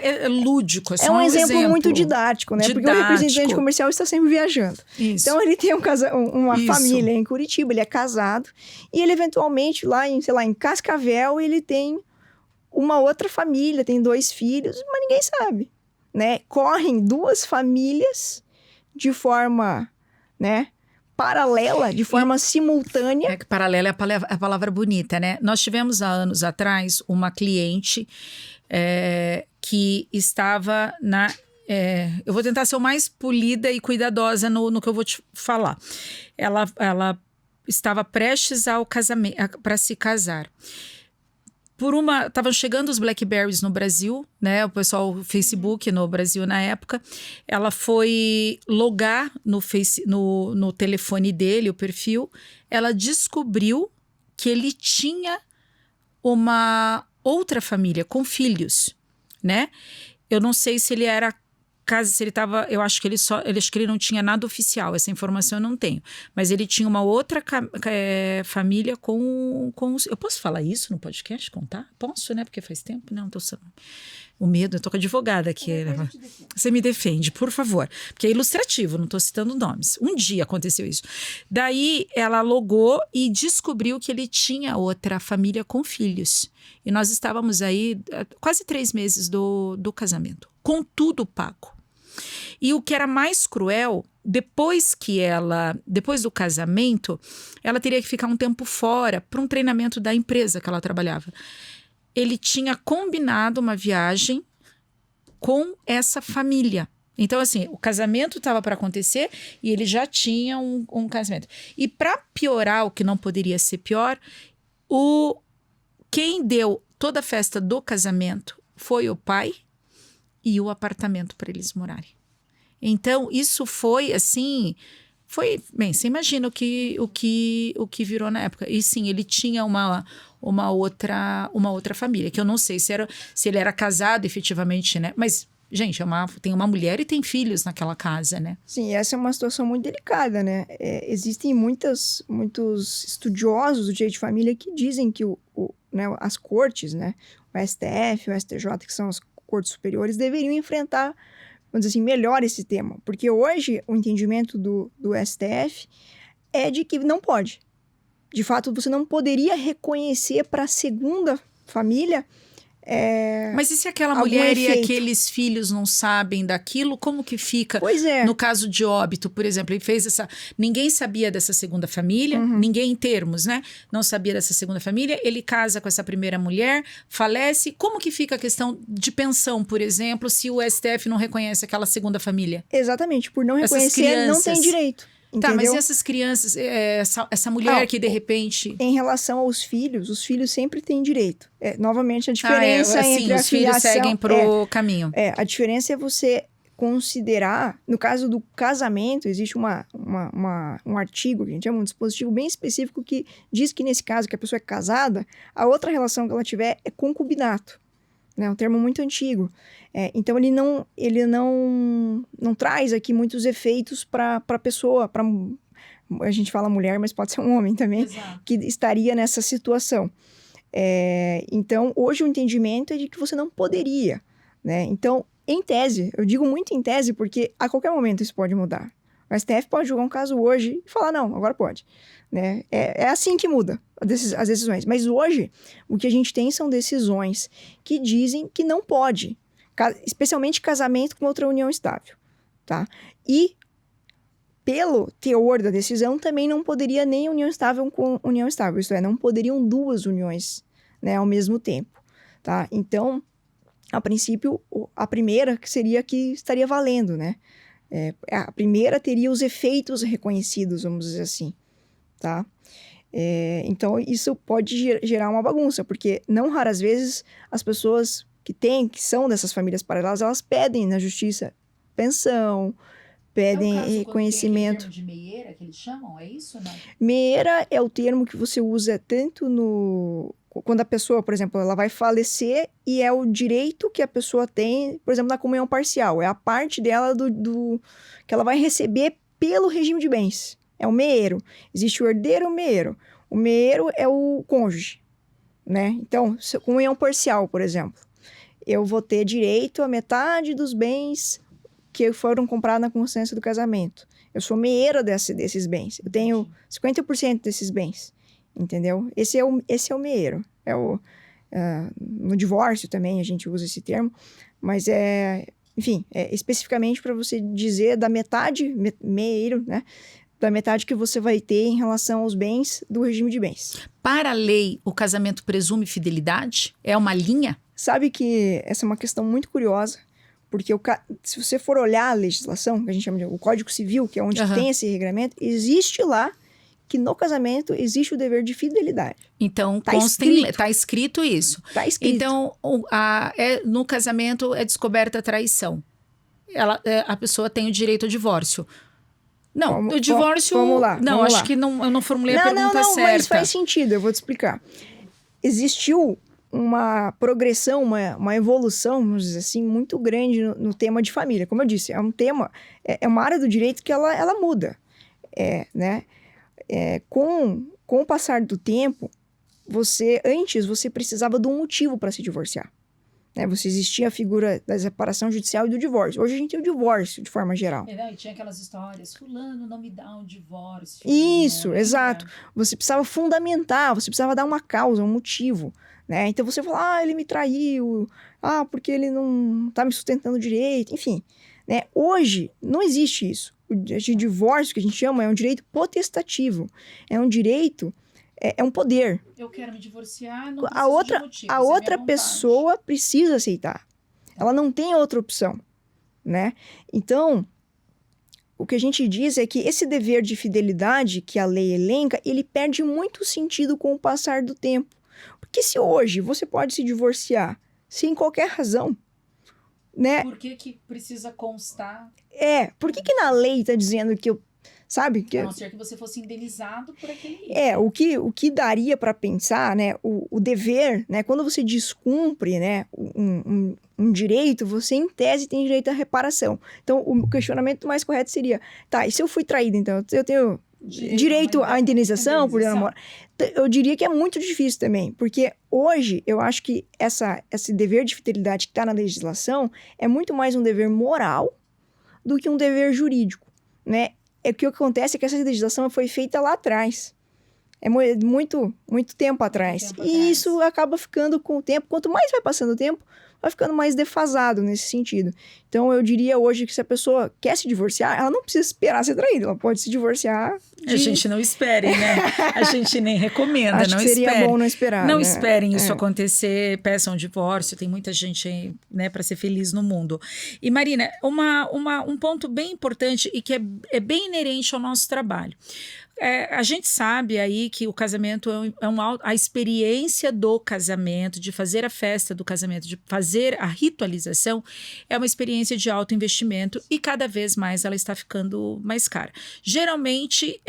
É lúdico, é só um exemplo muito didático, né? Porque o representante comercial está sempre viajando. Isso. Então, ele tem uma família em Curitiba, ele é casado, e ele eventualmente, lá em, sei lá, em Cascavel, ele tem uma outra família, tem 2 filhos, mas ninguém sabe, né? Correm 2 famílias de forma, né, paralela, de forma simultânea. É que paralela é a palavra bonita, né? Nós tivemos há anos atrás uma cliente que estava na... eu vou tentar ser o mais polida e cuidadosa no que eu vou te falar. Ela estava prestes ao casamento, para se casar. Estavam chegando os Blackberries no Brasil, né? O pessoal, o Facebook no Brasil na época. Ela foi logar no telefone dele, o perfil. Ela descobriu que ele tinha uma outra família com filhos, né? Eu não sei se ele era... se ele estava, eu acho que ele não tinha nada oficial, essa informação eu não tenho. Mas ele tinha uma outra família com eu posso falar isso no podcast, contar? Posso, né? Porque faz tempo, não, o medo, eu tô com a advogada aqui. Você me defende, por favor. Porque é ilustrativo, não tô citando nomes. Um dia aconteceu isso. Daí ela logou e descobriu que ele tinha outra família com filhos. E nós estávamos aí quase 3 meses do casamento, com tudo pago. E o que era mais cruel, depois do casamento, ela teria que ficar um tempo fora para um treinamento da empresa que ela trabalhava. Ele tinha combinado uma viagem com essa família. Então, assim, o casamento estava para acontecer e ele já tinha um casamento. E para piorar, o que não poderia ser pior, quem deu toda a festa do casamento foi o pai e o apartamento para eles morarem. Então, isso foi assim... Bem, você imagina o que virou na época. E sim, ele tinha uma outra família, que eu não sei se ele era casado efetivamente, né? Mas, gente, tem uma mulher e tem filhos naquela casa, né? Sim, essa é uma situação muito delicada, né? Existem muitos estudiosos do direito de família que dizem que né, as cortes, né? O STF, o STJ, que são as cortes superiores, deveriam enfrentar, vamos dizer assim, melhor esse tema. Porque hoje o entendimento do STF é de que não pode. De fato, você não poderia reconhecer para a segunda família mas e se aquela mulher e aqueles filhos não sabem daquilo, como que fica? Pois é. No caso de óbito, por exemplo, ele fez ninguém sabia dessa segunda família, ninguém em termos, né? Não sabia dessa segunda família, ele casa com essa primeira mulher, falece, como que fica a questão de pensão, por exemplo, se o STF não reconhece aquela segunda família? Exatamente, por não reconhecer, não tem direito. Tá, entendeu? mas e essas crianças, essa mulher que de repente... Em relação aos filhos, os filhos sempre têm direito. Novamente, a diferença entre a os filhos filiação... seguem pro caminho. A diferença é você considerar, no caso do casamento, existe um artigo, que a gente chama um dispositivo bem específico que diz que nesse caso que a pessoa é casada, a outra relação que ela tiver é concubinato. É um termo muito antigo. Então, ele não traz aqui muitos efeitos para a pessoa, a gente fala mulher, mas pode ser um homem também, Exato. Que estaria nessa situação. Então, hoje o entendimento é de que você não poderia, né? Então, em tese, eu digo muito em tese porque a qualquer momento isso pode mudar. O STF pode julgar um caso hoje e falar, não, agora pode. Né? É assim que muda as decisões. Mas hoje, o que a gente tem são decisões que dizem que não pode. Especialmente casamento com outra união estável. Tá? E, pelo teor da decisão, também não poderia nem união estável com união estável. Isto é, não poderiam 2 uniões, né, ao mesmo tempo. Tá? Então, a princípio, a primeira seria que estaria valendo, né? A primeira teria os efeitos reconhecidos, vamos dizer assim. Tá? Então, isso pode gerar uma bagunça, porque não raras vezes as pessoas que são dessas famílias paralelas, elas pedem na justiça pensão, pedem reconhecimento. É o termo de meieira que eles chamam, é isso ou não? Meieira é o termo que você usa tanto quando a pessoa, por exemplo, ela vai falecer e é o direito que a pessoa tem, por exemplo, na comunhão parcial. É a parte dela que ela vai receber pelo regime de bens. É o meeiro. Existe o herdeiro e o meeiro. O meeiro é o cônjuge, né? Então, comunhão parcial, por exemplo. Eu vou ter direito a metade dos bens que foram comprados na consciência do casamento. Eu sou meeira desses bens. Eu tenho 50% desses bens. Entendeu? Esse é o meeiro. No divórcio também a gente usa esse termo. Mas enfim, especificamente para você dizer da metade, meeiro, né? Da metade que você vai ter em relação aos bens do regime de bens. Para a lei, o casamento presume fidelidade? É uma linha? Sabe que essa é uma questão muito curiosa, porque se você for olhar a legislação, que a gente chama de o Código Civil, que é onde tem esse regramento, existe lá que no casamento existe o dever de fidelidade. Então, tá escrito isso. Tá escrito. Então, no casamento é descoberta a traição. A pessoa tem o direito ao divórcio. Não, o divórcio... Vamos lá. Não, vamos acho lá. que eu não formulei a pergunta certa. Não, mas faz sentido, eu vou te explicar. Existiu uma progressão, uma evolução, vamos dizer assim, muito grande no tema de família. Como eu disse, é um tema, é uma área do direito que ela muda. Né? Com o passar do tempo, antes você precisava de um motivo para se divorciar. Né? Você existia a figura da separação judicial e do divórcio. Hoje a gente tem o divórcio, de forma geral. E tinha aquelas histórias, fulano não me dá um divórcio. Isso, exato. Você precisava fundamentar, você precisava dar uma causa, um motivo. Né? Então você fala, ele me traiu, porque ele não tá me sustentando direito, enfim. Né? Hoje não existe isso. O divórcio, que a gente chama, é um direito potestativo. É um direito... É um poder. Eu quero me divorciar, não preciso de motivo. A outra pessoa precisa aceitar. Ela não tem outra opção, né? Então, o que a gente diz é que esse dever de fidelidade que a lei elenca, ele perde muito sentido com o passar do tempo. Porque se hoje você pode se divorciar sem qualquer razão, né? Por que precisa constar? Por que na lei está dizendo que eu... Sabe? A não ser que você fosse indenizado por aquele... O que daria para pensar, né? O dever, né? Quando você descumpre, né? Um direito, você em tese tem direito à reparação. Então, o questionamento mais correto seria, e se eu fui traído, então eu tenho direito à indenização por namoro? Eu diria que é muito difícil também, porque hoje eu acho que esse dever de fidelidade que está na legislação é muito mais um dever moral do que um dever jurídico, né? O que acontece é que essa legislação foi feita lá atrás. É muito tempo atrás. E isso acaba ficando com o tempo. Quanto mais vai passando o tempo, vai ficando mais defasado nesse sentido. Então, eu diria hoje que se a pessoa quer se divorciar, ela não precisa esperar ser traída. Ela pode se divorciar A gente não espere, né? A gente nem recomenda, Acho não que seria espere. bom não esperar, Não né? esperem isso acontecer, peçam um divórcio. Tem muita gente, né, para ser feliz no mundo. E, Marina, um ponto bem importante e que é bem inerente ao nosso trabalho. A gente sabe aí que o casamento a experiência do casamento, de fazer a festa do casamento, de fazer a ritualização, é uma experiência de alto investimento e cada vez mais ela está ficando mais cara. Geralmente,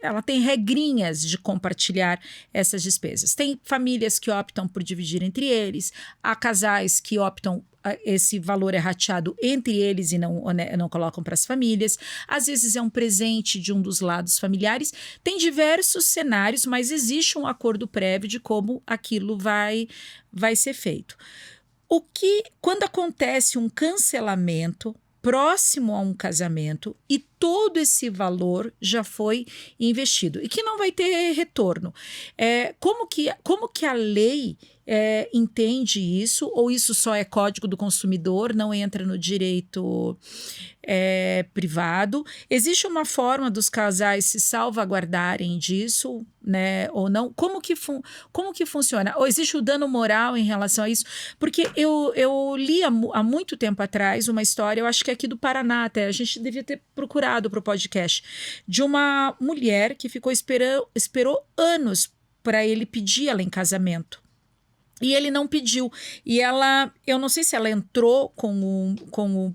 ela tem regrinhas de compartilhar essas despesas. Tem famílias que optam por dividir entre eles, há casais que optam esse valor é rateado entre eles e não colocam para as famílias. Às vezes é um presente de um dos lados familiares. Tem diversos cenários, mas existe um acordo prévio de como aquilo vai ser feito. Quando acontece um cancelamento próximo a um casamento e todo esse valor já foi investido e que não vai ter retorno. Como que a lei entende isso? Ou isso só é código do consumidor, não entra no direito privado? Existe uma forma dos casais se salvaguardarem disso, né? Ou não? Como que funciona? Ou existe o dano moral em relação a isso? Porque eu li há muito tempo atrás uma história, eu acho que é aqui do Paraná até, a gente devia ter procurado para o podcast, de uma mulher que esperou anos para ele pedir ela em casamento. E ele não pediu. E eu não sei se ela entrou com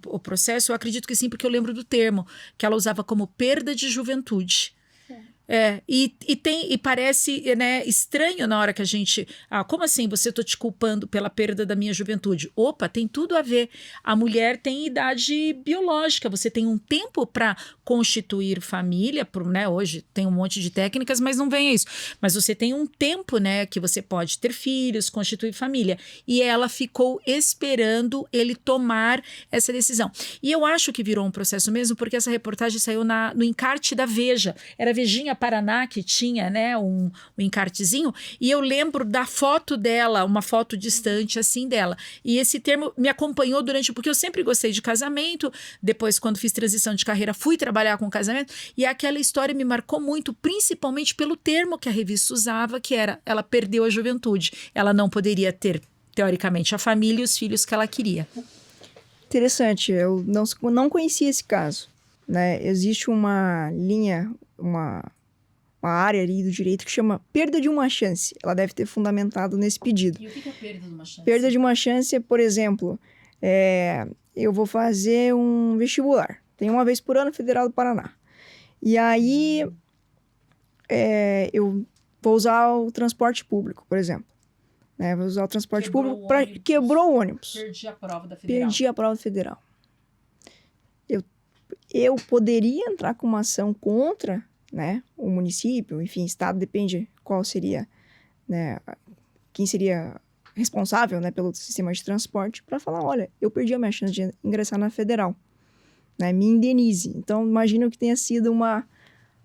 o processo, eu acredito que sim, porque eu lembro do termo, que ela usava como perda de juventude. E parece, né, estranho na hora que a gente... como assim você tô te culpando pela perda da minha juventude? Opa, tem tudo a ver. A mulher tem idade biológica, você tem um tempo para constituir família, né, hoje tem um monte de técnicas, mas não vem isso. Mas você tem um tempo, né, que você pode ter filhos, constituir família. E ela ficou esperando ele tomar essa decisão. E eu acho que virou um processo mesmo, porque essa reportagem saiu no encarte da Veja. Era a Vejinha Paraná que tinha, né, um encartezinho, e eu lembro da foto dela, uma foto distante assim dela, e esse termo me acompanhou porque eu sempre gostei de casamento, depois quando fiz transição de carreira fui trabalhar com casamento, e aquela história me marcou muito, principalmente pelo termo que a revista usava, que era, ela perdeu a juventude, ela não poderia ter, teoricamente, a família e os filhos que ela queria. Interessante, eu não conhecia esse caso, né? Existe uma linha, uma área ali do direito que chama perda de uma chance. Ela deve ter fundamentado nesse pedido. E o que é perda de uma chance? Perda de uma chance é, por exemplo, eu vou fazer um vestibular. Tem uma vez por ano Federal do Paraná. E aí eu vou usar o transporte público, por exemplo. Né? Vou usar o transporte público para quebrou o ônibus. Perdi a prova da Federal. Perdi a prova federal. Eu poderia entrar com uma ação contra, né, o município, enfim, estado, depende qual seria, né, quem seria responsável, né, pelo sistema de transporte, para falar, olha, eu perdi a minha chance de ingressar na federal, né, me indenize. Então, imagino que tenha sido uma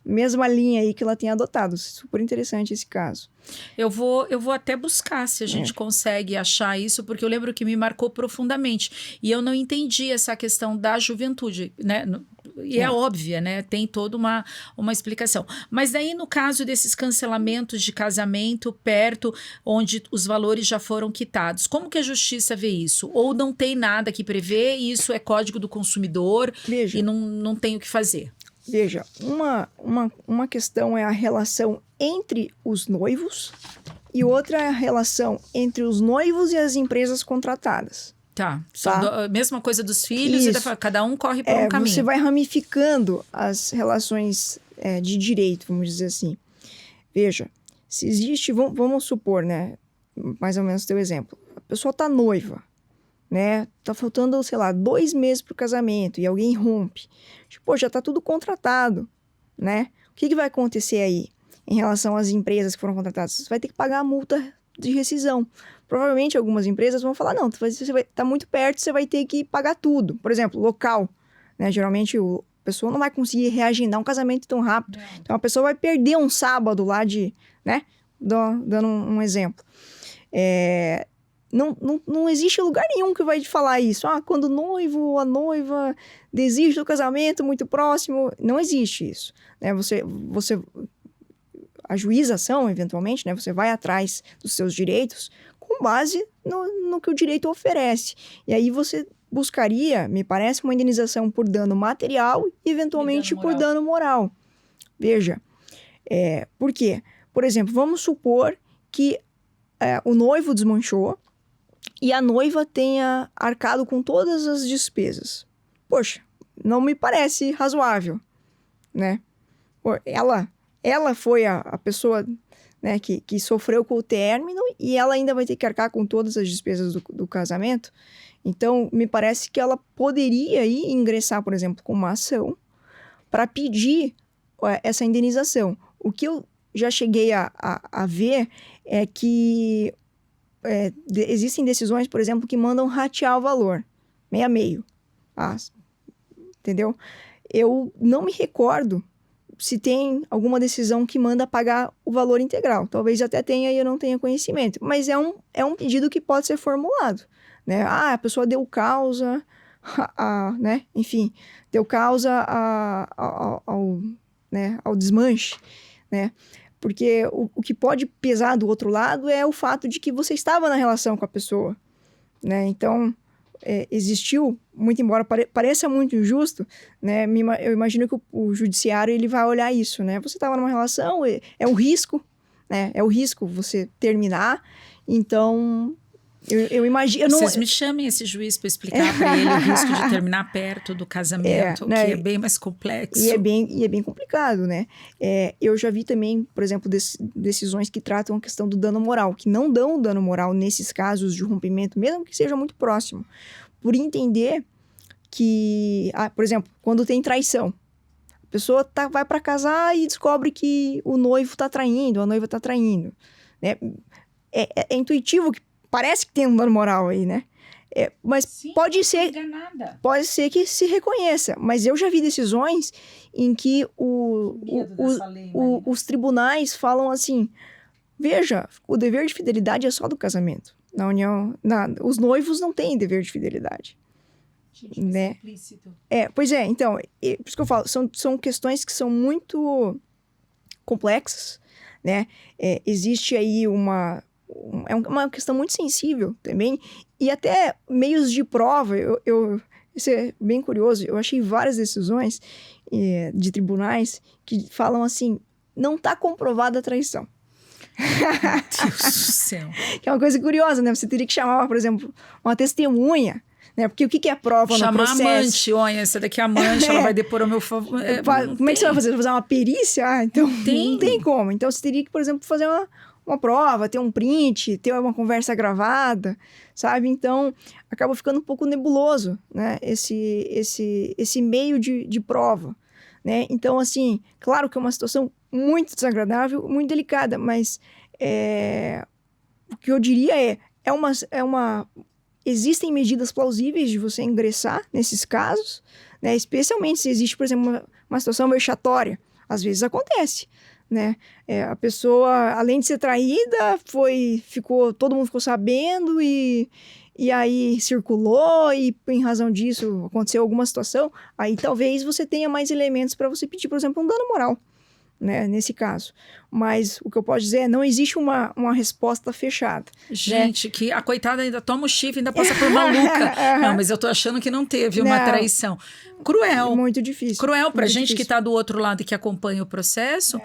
mesma linha aí que ela tenha adotado. Super interessante esse caso. Eu vou até buscar se a gente consegue achar isso, porque eu lembro que me marcou profundamente. E eu não entendi essa questão da juventude, né? E é óbvia, né? Tem toda uma explicação. Mas daí, no caso desses cancelamentos de casamento perto, onde os valores já foram quitados, como que a justiça vê isso? Ou não tem nada que prevê, e isso é código do consumidor, Veja, e não tem o que fazer? Veja, uma questão é a relação entre os noivos e outra é a relação entre os noivos e as empresas contratadas. Tá. Mesma coisa dos filhos, e cada um corre por um caminho. Você vai ramificando as relações de direito, vamos dizer assim. Veja, se existe, vamos supor, né, mais ou menos teu exemplo, a pessoa está noiva, né, tá faltando, sei lá, 2 meses para o casamento e alguém rompe. Pô, já tá tudo contratado, né? O que vai acontecer aí em relação às empresas que foram contratadas? Você vai ter que pagar a multa de rescisão. Provavelmente algumas empresas vão falar, não, você vai estar muito perto, você vai ter que pagar tudo. Por exemplo, local, né? Geralmente a pessoa não vai conseguir reagendar um casamento tão rápido. Não. Então a pessoa vai perder um sábado lá né? Dando um exemplo. Não existe lugar nenhum que vai te falar isso. Quando o noivo ou a noiva desiste do casamento muito próximo, não existe isso. Né? A juização, eventualmente, né? Você vai atrás dos seus direitos com base no que o direito oferece. E aí você buscaria, me parece, uma indenização por dano material e, eventualmente, por dano moral. Veja, por quê? Por exemplo, vamos supor que o noivo desmanchou e a noiva tenha arcado com todas as despesas. Poxa, não me parece razoável, né? Ela foi a pessoa, né, que sofreu com o término e ela ainda vai ter que arcar com todas as despesas do casamento. Então, me parece que ela poderia ingressar, por exemplo, com uma ação para pedir essa indenização. O que eu já cheguei a ver é que existem decisões, por exemplo, que mandam ratear o valor, meio a meio. Entendeu? Eu não me recordo se tem alguma decisão que manda pagar o valor integral. Talvez até tenha e eu não tenha conhecimento. Mas é um pedido que pode ser formulado. Né? A pessoa deu causa, né? Enfim, deu causa ao desmanche, né? Porque o que pode pesar do outro lado é o fato de que você estava na relação com a pessoa, né? Então, existiu, muito embora pareça muito injusto, né? Eu imagino que o judiciário ele vai olhar isso, né? Você estava numa relação, é um risco, né? É o risco você terminar, então Eu imagino... Vocês me chamem esse juiz para explicar para ele o risco de terminar perto do casamento, né? que é bem mais complexo. E é bem complicado, né? Eu já vi também, por exemplo, decisões que tratam a questão do dano moral, que não dão dano moral nesses casos de rompimento, mesmo que seja muito próximo, por entender que, por exemplo, quando tem traição, a pessoa vai para casar e descobre que o noivo está traindo, a noiva está traindo, né? É intuitivo que parece que tem um dano moral aí, né? Mas Sim, pode ser que se reconheça. Mas eu já vi decisões em que os tribunais falam assim: veja, o dever de fidelidade é só do casamento. Na união, os noivos não têm dever de fidelidade. Gente, né? Implícito. Pois é, então, por isso que eu falo, são questões que são muito complexas, né? Existe aí uma questão muito sensível também, e até meios de prova, isso é bem curioso, eu achei várias decisões de tribunais que falam assim, não está comprovada a traição. Meu Deus do céu. Que é uma coisa curiosa, né? Você teria que chamar, por exemplo, uma testemunha, né? Porque o que é prova no processo? Chamar a amante, olha, essa daqui é amante, ela vai depor ao meu favor. Como é que você vai fazer? Vai fazer uma perícia? Então, não tem como. Então, você teria que, por exemplo, fazer uma prova, ter um print, ter uma conversa gravada, sabe? Então, acaba ficando um pouco nebuloso, né? Esse meio de prova, né? Então, assim, claro que é uma situação muito desagradável, muito delicada, mas o que eu diria existem medidas plausíveis de você ingressar nesses casos, né? Especialmente se existe, por exemplo, uma situação vexatória. Às vezes acontece, né? A pessoa, além de ser traída, todo mundo ficou sabendo e aí circulou e em razão disso aconteceu alguma situação, aí talvez você tenha mais elementos para você pedir, por exemplo, um dano moral, né, nesse caso. Mas o que eu posso dizer é não existe uma resposta fechada. Gente, né? que a coitada ainda toma o chifre, ainda passa por maluca. Não, mas eu tô achando que não teve uma traição. Cruel. Muito difícil. Cruel pra gente difícil. Que tá do outro lado e que acompanha o processo,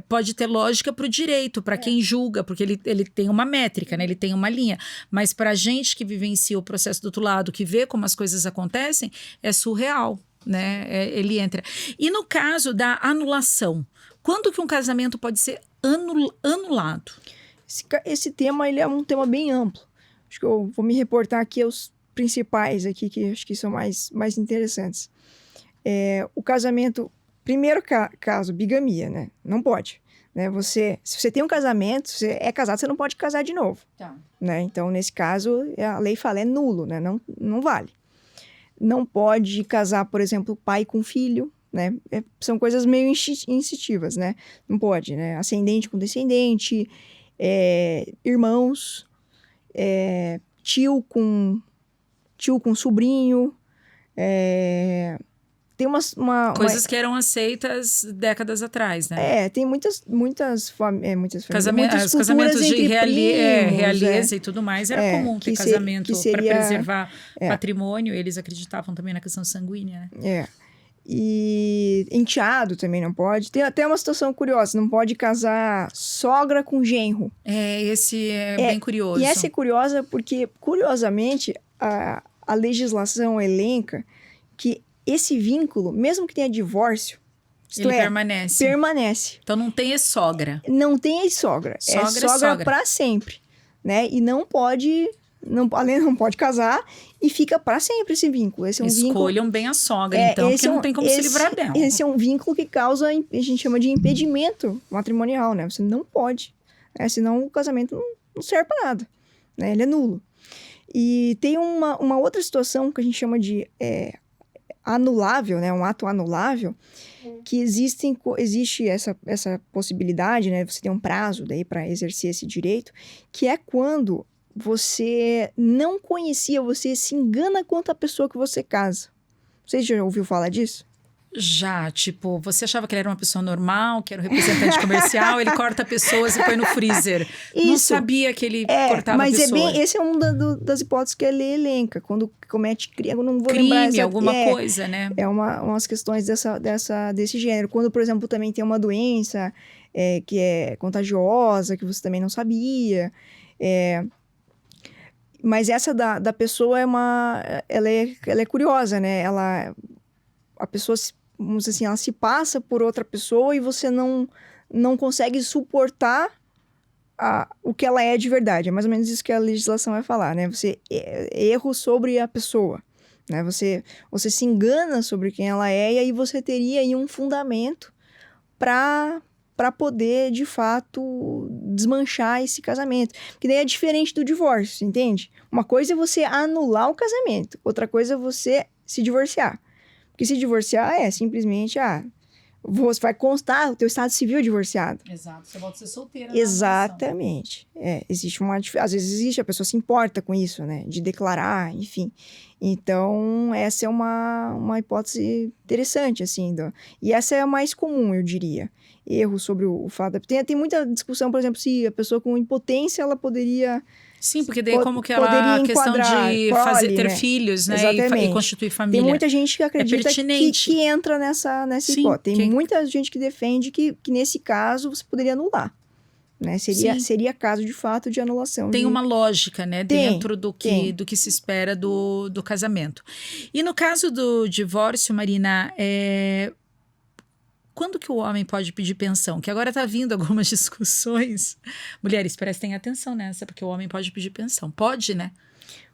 pode ter lógica pro direito, para quem julga, porque ele tem uma métrica, né? Ele tem uma linha. Mas pra gente que vivencia o processo do outro lado, que vê como as coisas acontecem, é surreal. Né? Ele entra. E no caso da anulação, quando que um casamento pode ser anulado? Esse tema ele é um tema bem amplo. Acho que eu vou me reportar aqui aos principais aqui, que acho que são mais interessantes. O casamento, primeiro caso, bigamia, né? Não pode. Né? Se você tem um casamento, você é casado, você não pode casar de novo. Tá. Né? Então, nesse caso, a lei fala, é nulo, né? Não vale. Não pode casar, por exemplo, pai com filho, né? São coisas meio instintivas, né? Não pode, né? Ascendente com descendente, irmãos, tio com sobrinho, tem coisas que eram aceitas décadas atrás, né? Tem muitas famílias, os casamentos de realeza e tudo mais, era comum ter casamento para preservar patrimônio, eles acreditavam também na questão sanguínea, né? E enteado também não pode. Tem até uma situação curiosa, não pode casar sogra com genro. Esse é bem curioso. E essa é curiosa porque, curiosamente, a legislação elenca que esse vínculo, mesmo que tenha divórcio, ele permanece. Então não tem sogra. Não tem sogra. Sogra para sempre, né? E não pode casar e fica para sempre esse vínculo. Esse é um Escolham bem a sogra, então, porque não tem como se livrar dela. Esse é um vínculo que causa, a gente chama de impedimento matrimonial, né? Você não pode, senão o casamento não serve para nada, né? Ele é nulo. E tem uma outra situação que a gente chama de anulável, né? Um ato anulável, que existe essa possibilidade, né? Você tem um prazo daí para exercer esse direito, que é quando você não conhecia, você se engana quanto à pessoa que você casa. Você já ouviu falar disso? Já, tipo, você achava que ele era uma pessoa normal, que era um representante comercial, ele corta pessoas e põe no freezer. Isso. Não sabia que ele cortava pessoas. Mas esse é uma das hipóteses que ele elenca, quando comete crime, eu não vou crime, lembrar alguma coisa, né? Umas questões desse gênero. Quando, por exemplo, também tem uma doença que é contagiosa, que você também não sabia. Mas essa da pessoa ela é curiosa, né? A pessoa, vamos dizer assim, ela se passa por outra pessoa e você não consegue suportar o que ela é de verdade. É mais ou menos isso que a legislação vai falar, né? Erro sobre a pessoa, né? Você se engana sobre quem ela é e aí você teria aí um fundamento para poder, de fato, desmanchar esse casamento. Porque daí é diferente do divórcio, entende? Uma coisa é você anular o casamento, outra coisa é você se divorciar. Porque se divorciar é simplesmente, você vai constar o teu estado civil divorciado. Exato, você volta a ser solteira. Exatamente. Existe às vezes existe, a pessoa se importa com isso, né? De declarar, enfim. Então, essa é uma hipótese interessante, assim. E essa é a mais comum, eu diria. Erro sobre o fato... Tem muita discussão, por exemplo, se a pessoa com impotência, ela poderia... Sim, porque daí como que ela... A questão de ter né? filhos, né? E constituir família. Tem muita gente que acredita que entra nessa hipótese. Tem muita gente que defende que nesse caso você poderia anular. Né? Seria caso, de fato, de anulação. Tem uma lógica, né? Dentro do que se espera do casamento. E no caso do divórcio, Marina, quando que o homem pode pedir pensão? Que agora está vindo algumas discussões. Mulheres, prestem atenção nessa, porque o homem pode pedir pensão. Pode, né?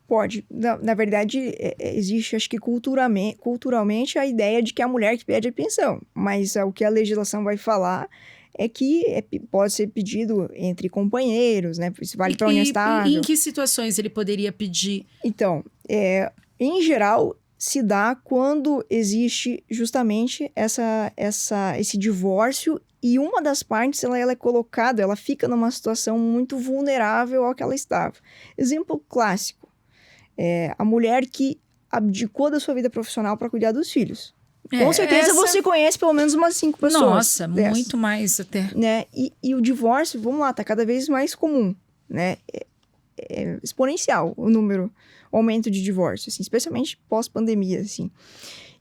Pode. Na verdade, existe, acho que culturalmente, a ideia de que é a mulher que pede a pensão. Mas o que a legislação vai falar é que pode ser pedido entre companheiros, né? Isso vale para a união estável. E em que situações ele poderia pedir? Então, em geral, se dá quando existe justamente esse divórcio e uma das partes ela é colocada, ela fica numa situação muito vulnerável ao que ela estava. Exemplo clássico, a mulher que abdicou da sua vida profissional para cuidar dos filhos. Com certeza você conhece pelo menos umas 5 pessoas. Nossa, muito mais até. Né? E o divórcio, vamos lá, tá cada vez mais comum, né? É exponencial o aumento de divórcio, assim, especialmente pós-pandemia, assim.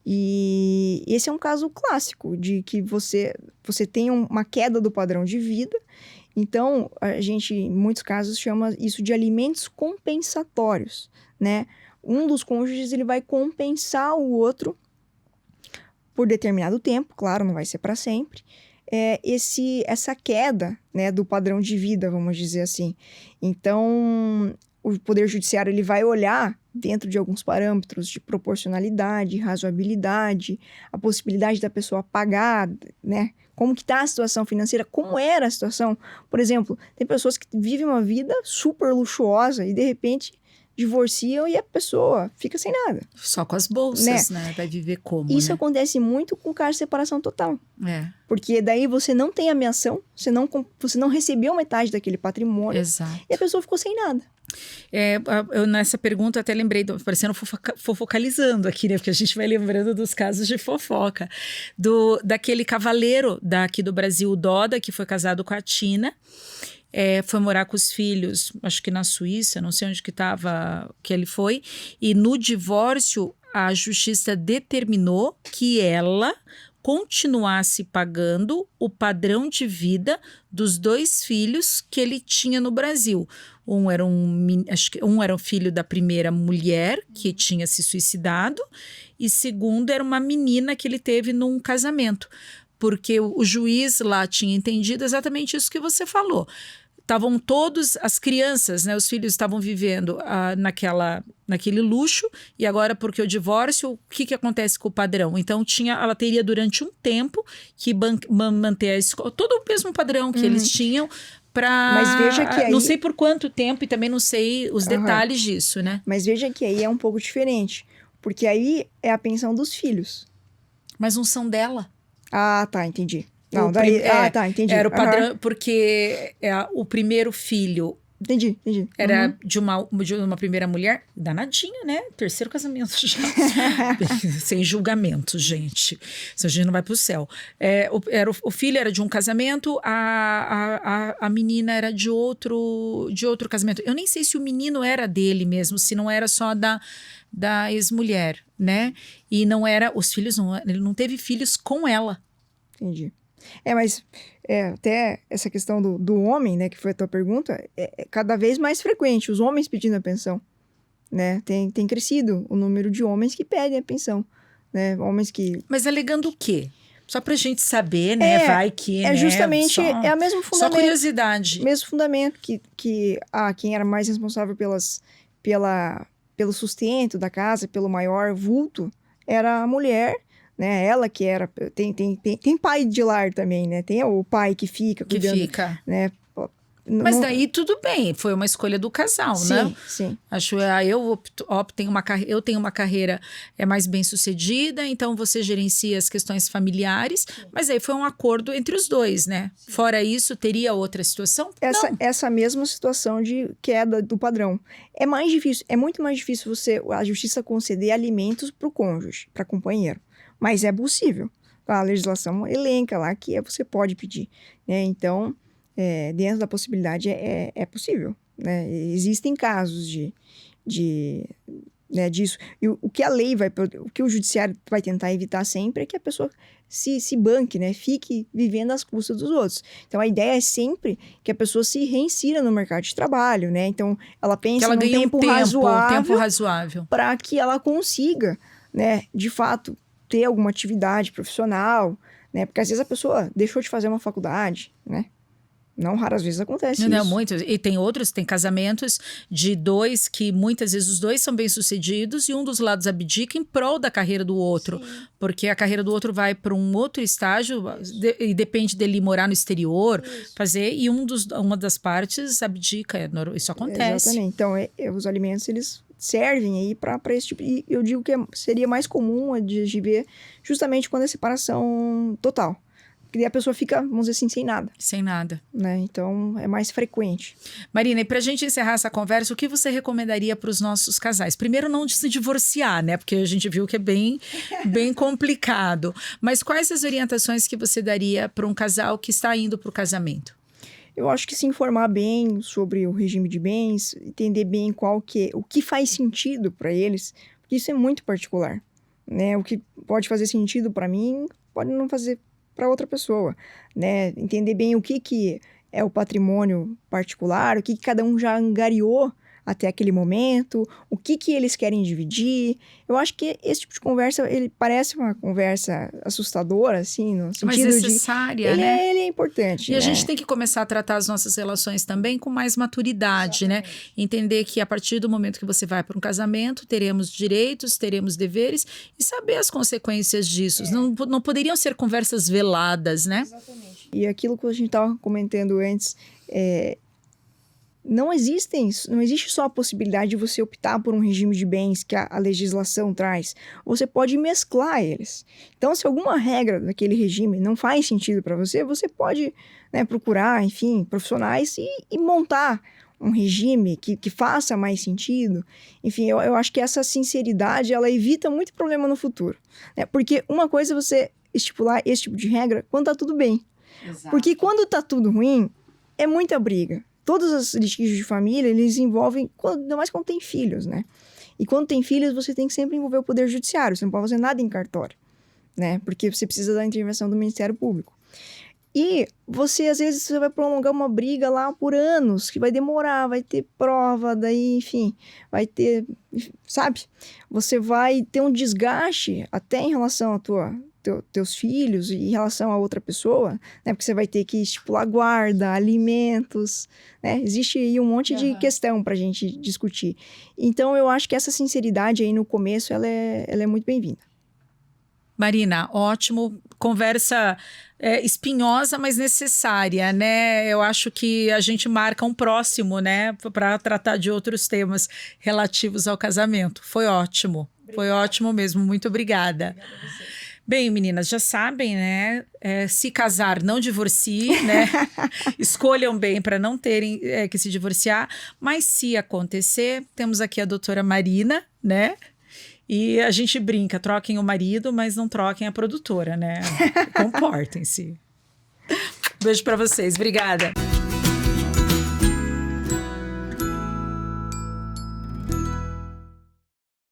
E esse é um caso clássico de que você tem uma queda do padrão de vida. Então, a gente, em muitos casos, chama isso de alimentos compensatórios, né? Um dos cônjuges, ele vai compensar o outro por determinado tempo, claro, não vai ser para sempre, essa queda, né, do padrão de vida, vamos dizer assim. Então, o Poder Judiciário ele vai olhar dentro de alguns parâmetros de proporcionalidade, razoabilidade, a possibilidade da pessoa pagar, né? Como que está a situação financeira, como era a situação. Por exemplo, tem pessoas que vivem uma vida super luxuosa e, de repente, divorciam e a pessoa fica sem nada. Só com as bolsas, né? Vai viver como, Isso acontece muito com o caso de separação total. Porque daí você não tem ameação, você não recebeu metade daquele patrimônio. Exato. E a pessoa ficou sem nada. Eu nessa pergunta até lembrei, parecendo fofocalizando aqui, né? Porque a gente vai lembrando dos casos de fofoca. Daquele cavaleiro daqui do Brasil, o Doda, que foi casado com a Tina. Foi morar com os filhos, acho que na Suíça, não sei onde que ele foi. E no divórcio, a justiça determinou que ela continuasse pagando o padrão de vida dos 2 filhos que ele tinha no Brasil. Um era um filho da primeira mulher que tinha se suicidado e segundo era uma menina que ele teve num casamento. Porque o juiz lá tinha entendido exatamente isso que você falou. Estavam todos, as crianças, né, os filhos estavam vivendo naquele luxo, e agora, porque o divórcio, o que acontece com o padrão? Então, ela teria durante um tempo que manter a escola, todo o mesmo padrão que eles tinham, Mas veja que aí... Não sei por quanto tempo, e também não sei os detalhes disso, né? Mas veja que aí é um pouco diferente, porque aí é a pensão dos filhos. Mas não são dela. Ah, tá, entendi. Não, tá, entendi. Era o padrão, porque o primeiro filho... Entendi. Era de uma primeira mulher, danadinha, né? 3º casamento já. Sem julgamento, gente. Se a gente não vai pro céu. O filho era de um casamento, a menina era de outro casamento. Eu nem sei se o menino era dele mesmo, se não era só da ex-mulher, né? E não era... Os filhos, ele não teve filhos com ela. Entendi. Mas até essa questão do homem, né, que foi a tua pergunta, é cada vez mais frequente, os homens pedindo a pensão. né? Tem crescido o número de homens que pedem a pensão, né? Homens que... Mas alegando o quê? Só pra gente saber, né? Vai que, né? Justamente, é o mesmo fundamento. Só curiosidade. Mesmo fundamento que quem era mais responsável pelo sustento da casa, pelo maior vulto, era a mulher, né? Ela que era... Tem pai de lar também, né? Tem o pai que fica cuidando, né? Mas daí tudo bem, foi uma escolha do casal, sim, né? Sim. Acho eu tenho uma carreira mais bem sucedida, então você gerencia as questões familiares, mas aí foi um acordo entre os dois, né? Sim. Fora isso, teria outra situação? Essa mesma situação de queda do padrão. É mais difícil, é muito mais difícil a justiça conceder alimentos para o cônjuge, para companheiro. Mas é possível. A legislação elenca lá que você pode pedir, né? Então... dentro da possibilidade é possível, né? Existem casos disso. E o que a lei o que o judiciário vai tentar evitar sempre é que a pessoa se banque, né? Fique vivendo às custas dos outros. Então, a ideia é sempre que a pessoa se reinsira no mercado de trabalho, né? Então, ela pensa num tempo razoável para que ela consiga, né? De fato, ter alguma atividade profissional, né? Porque às vezes a pessoa deixou de fazer uma faculdade, né? Não raras vezes acontece isso. Não, muitos. E tem casamentos de dois que muitas vezes os dois são bem-sucedidos e um dos lados abdica em prol da carreira do outro. Sim. Porque a carreira do outro vai para um outro estágio e depende dele morar no exterior, fazer, e uma das partes abdica. Isso acontece. Exatamente. Então, os alimentos, eles servem aí para esse tipo... E eu digo que seria mais comum de ver justamente quando é separação total. E a pessoa fica, vamos dizer assim, sem nada. Sem nada. Né? Então, é mais frequente. Marina, e pra gente encerrar essa conversa, o que você recomendaria para os nossos casais? Primeiro, não de se divorciar, né? Porque a gente viu que é bem complicado. Mas quais as orientações que você daria para um casal que está indo para o casamento? Eu acho que se informar bem sobre o regime de bens, entender bem o que faz sentido para eles, porque isso é muito particular. Né? O que pode fazer sentido para mim, pode não fazer para outra pessoa, né? Entender bem o que é o patrimônio particular, o que cada um já angariou até aquele momento, o que eles querem dividir. Eu acho que esse tipo de conversa, ele parece uma conversa assustadora, assim, no sentido mas necessária, né? Ele é importante, E né? a gente tem que começar a tratar as nossas relações também com mais maturidade, exatamente, né? Entender que a partir do momento que você vai para um casamento, teremos direitos, teremos deveres e saber as consequências disso. Não poderiam ser conversas veladas, né? Exatamente. E aquilo que a gente estava comentando antes, não existe só a possibilidade de você optar por um regime de bens que a legislação traz. Você pode mesclar eles. Então, se alguma regra daquele regime não faz sentido para você, você pode, né, procurar, enfim, profissionais e montar um regime que faça mais sentido. Enfim, eu acho que essa sinceridade, ela evita muito problema no futuro. Né? Porque uma coisa é você estipular esse tipo de regra quando tá tudo bem. Exato. Porque quando tá tudo ruim, é muita briga. Todos os litígios de família, eles envolvem, ainda mais quando tem filhos, né? E quando tem filhos, você tem que sempre envolver o poder judiciário. Você não pode fazer nada em cartório, né? Porque você precisa da intervenção do Ministério Público. E às vezes, você vai prolongar uma briga lá por anos, que vai demorar, vai ter prova, daí, enfim, vai ter, sabe? Você vai ter um desgaste até em relação teus filhos e em relação a outra pessoa, né? Porque você vai ter que estipular guarda, alimentos, né? Existe aí um monte de questão pra gente discutir. Então, eu acho que essa sinceridade aí no começo, ela é muito bem-vinda. Marina, ótimo. Conversa espinhosa, mas necessária, né? Eu acho que a gente marca um próximo, né? Para tratar de outros temas relativos ao casamento. Foi ótimo. Obrigada. Foi ótimo mesmo. Muito obrigada. Obrigada a você. Bem, meninas, já sabem, né? Se casar, não divorcie, né? Escolham bem para não terem que se divorciar. Mas se acontecer, temos aqui a doutora Marina, né? E a gente brinca, troquem o marido, mas não troquem a produtora, né? Comportem-se. Beijo para vocês. Obrigada.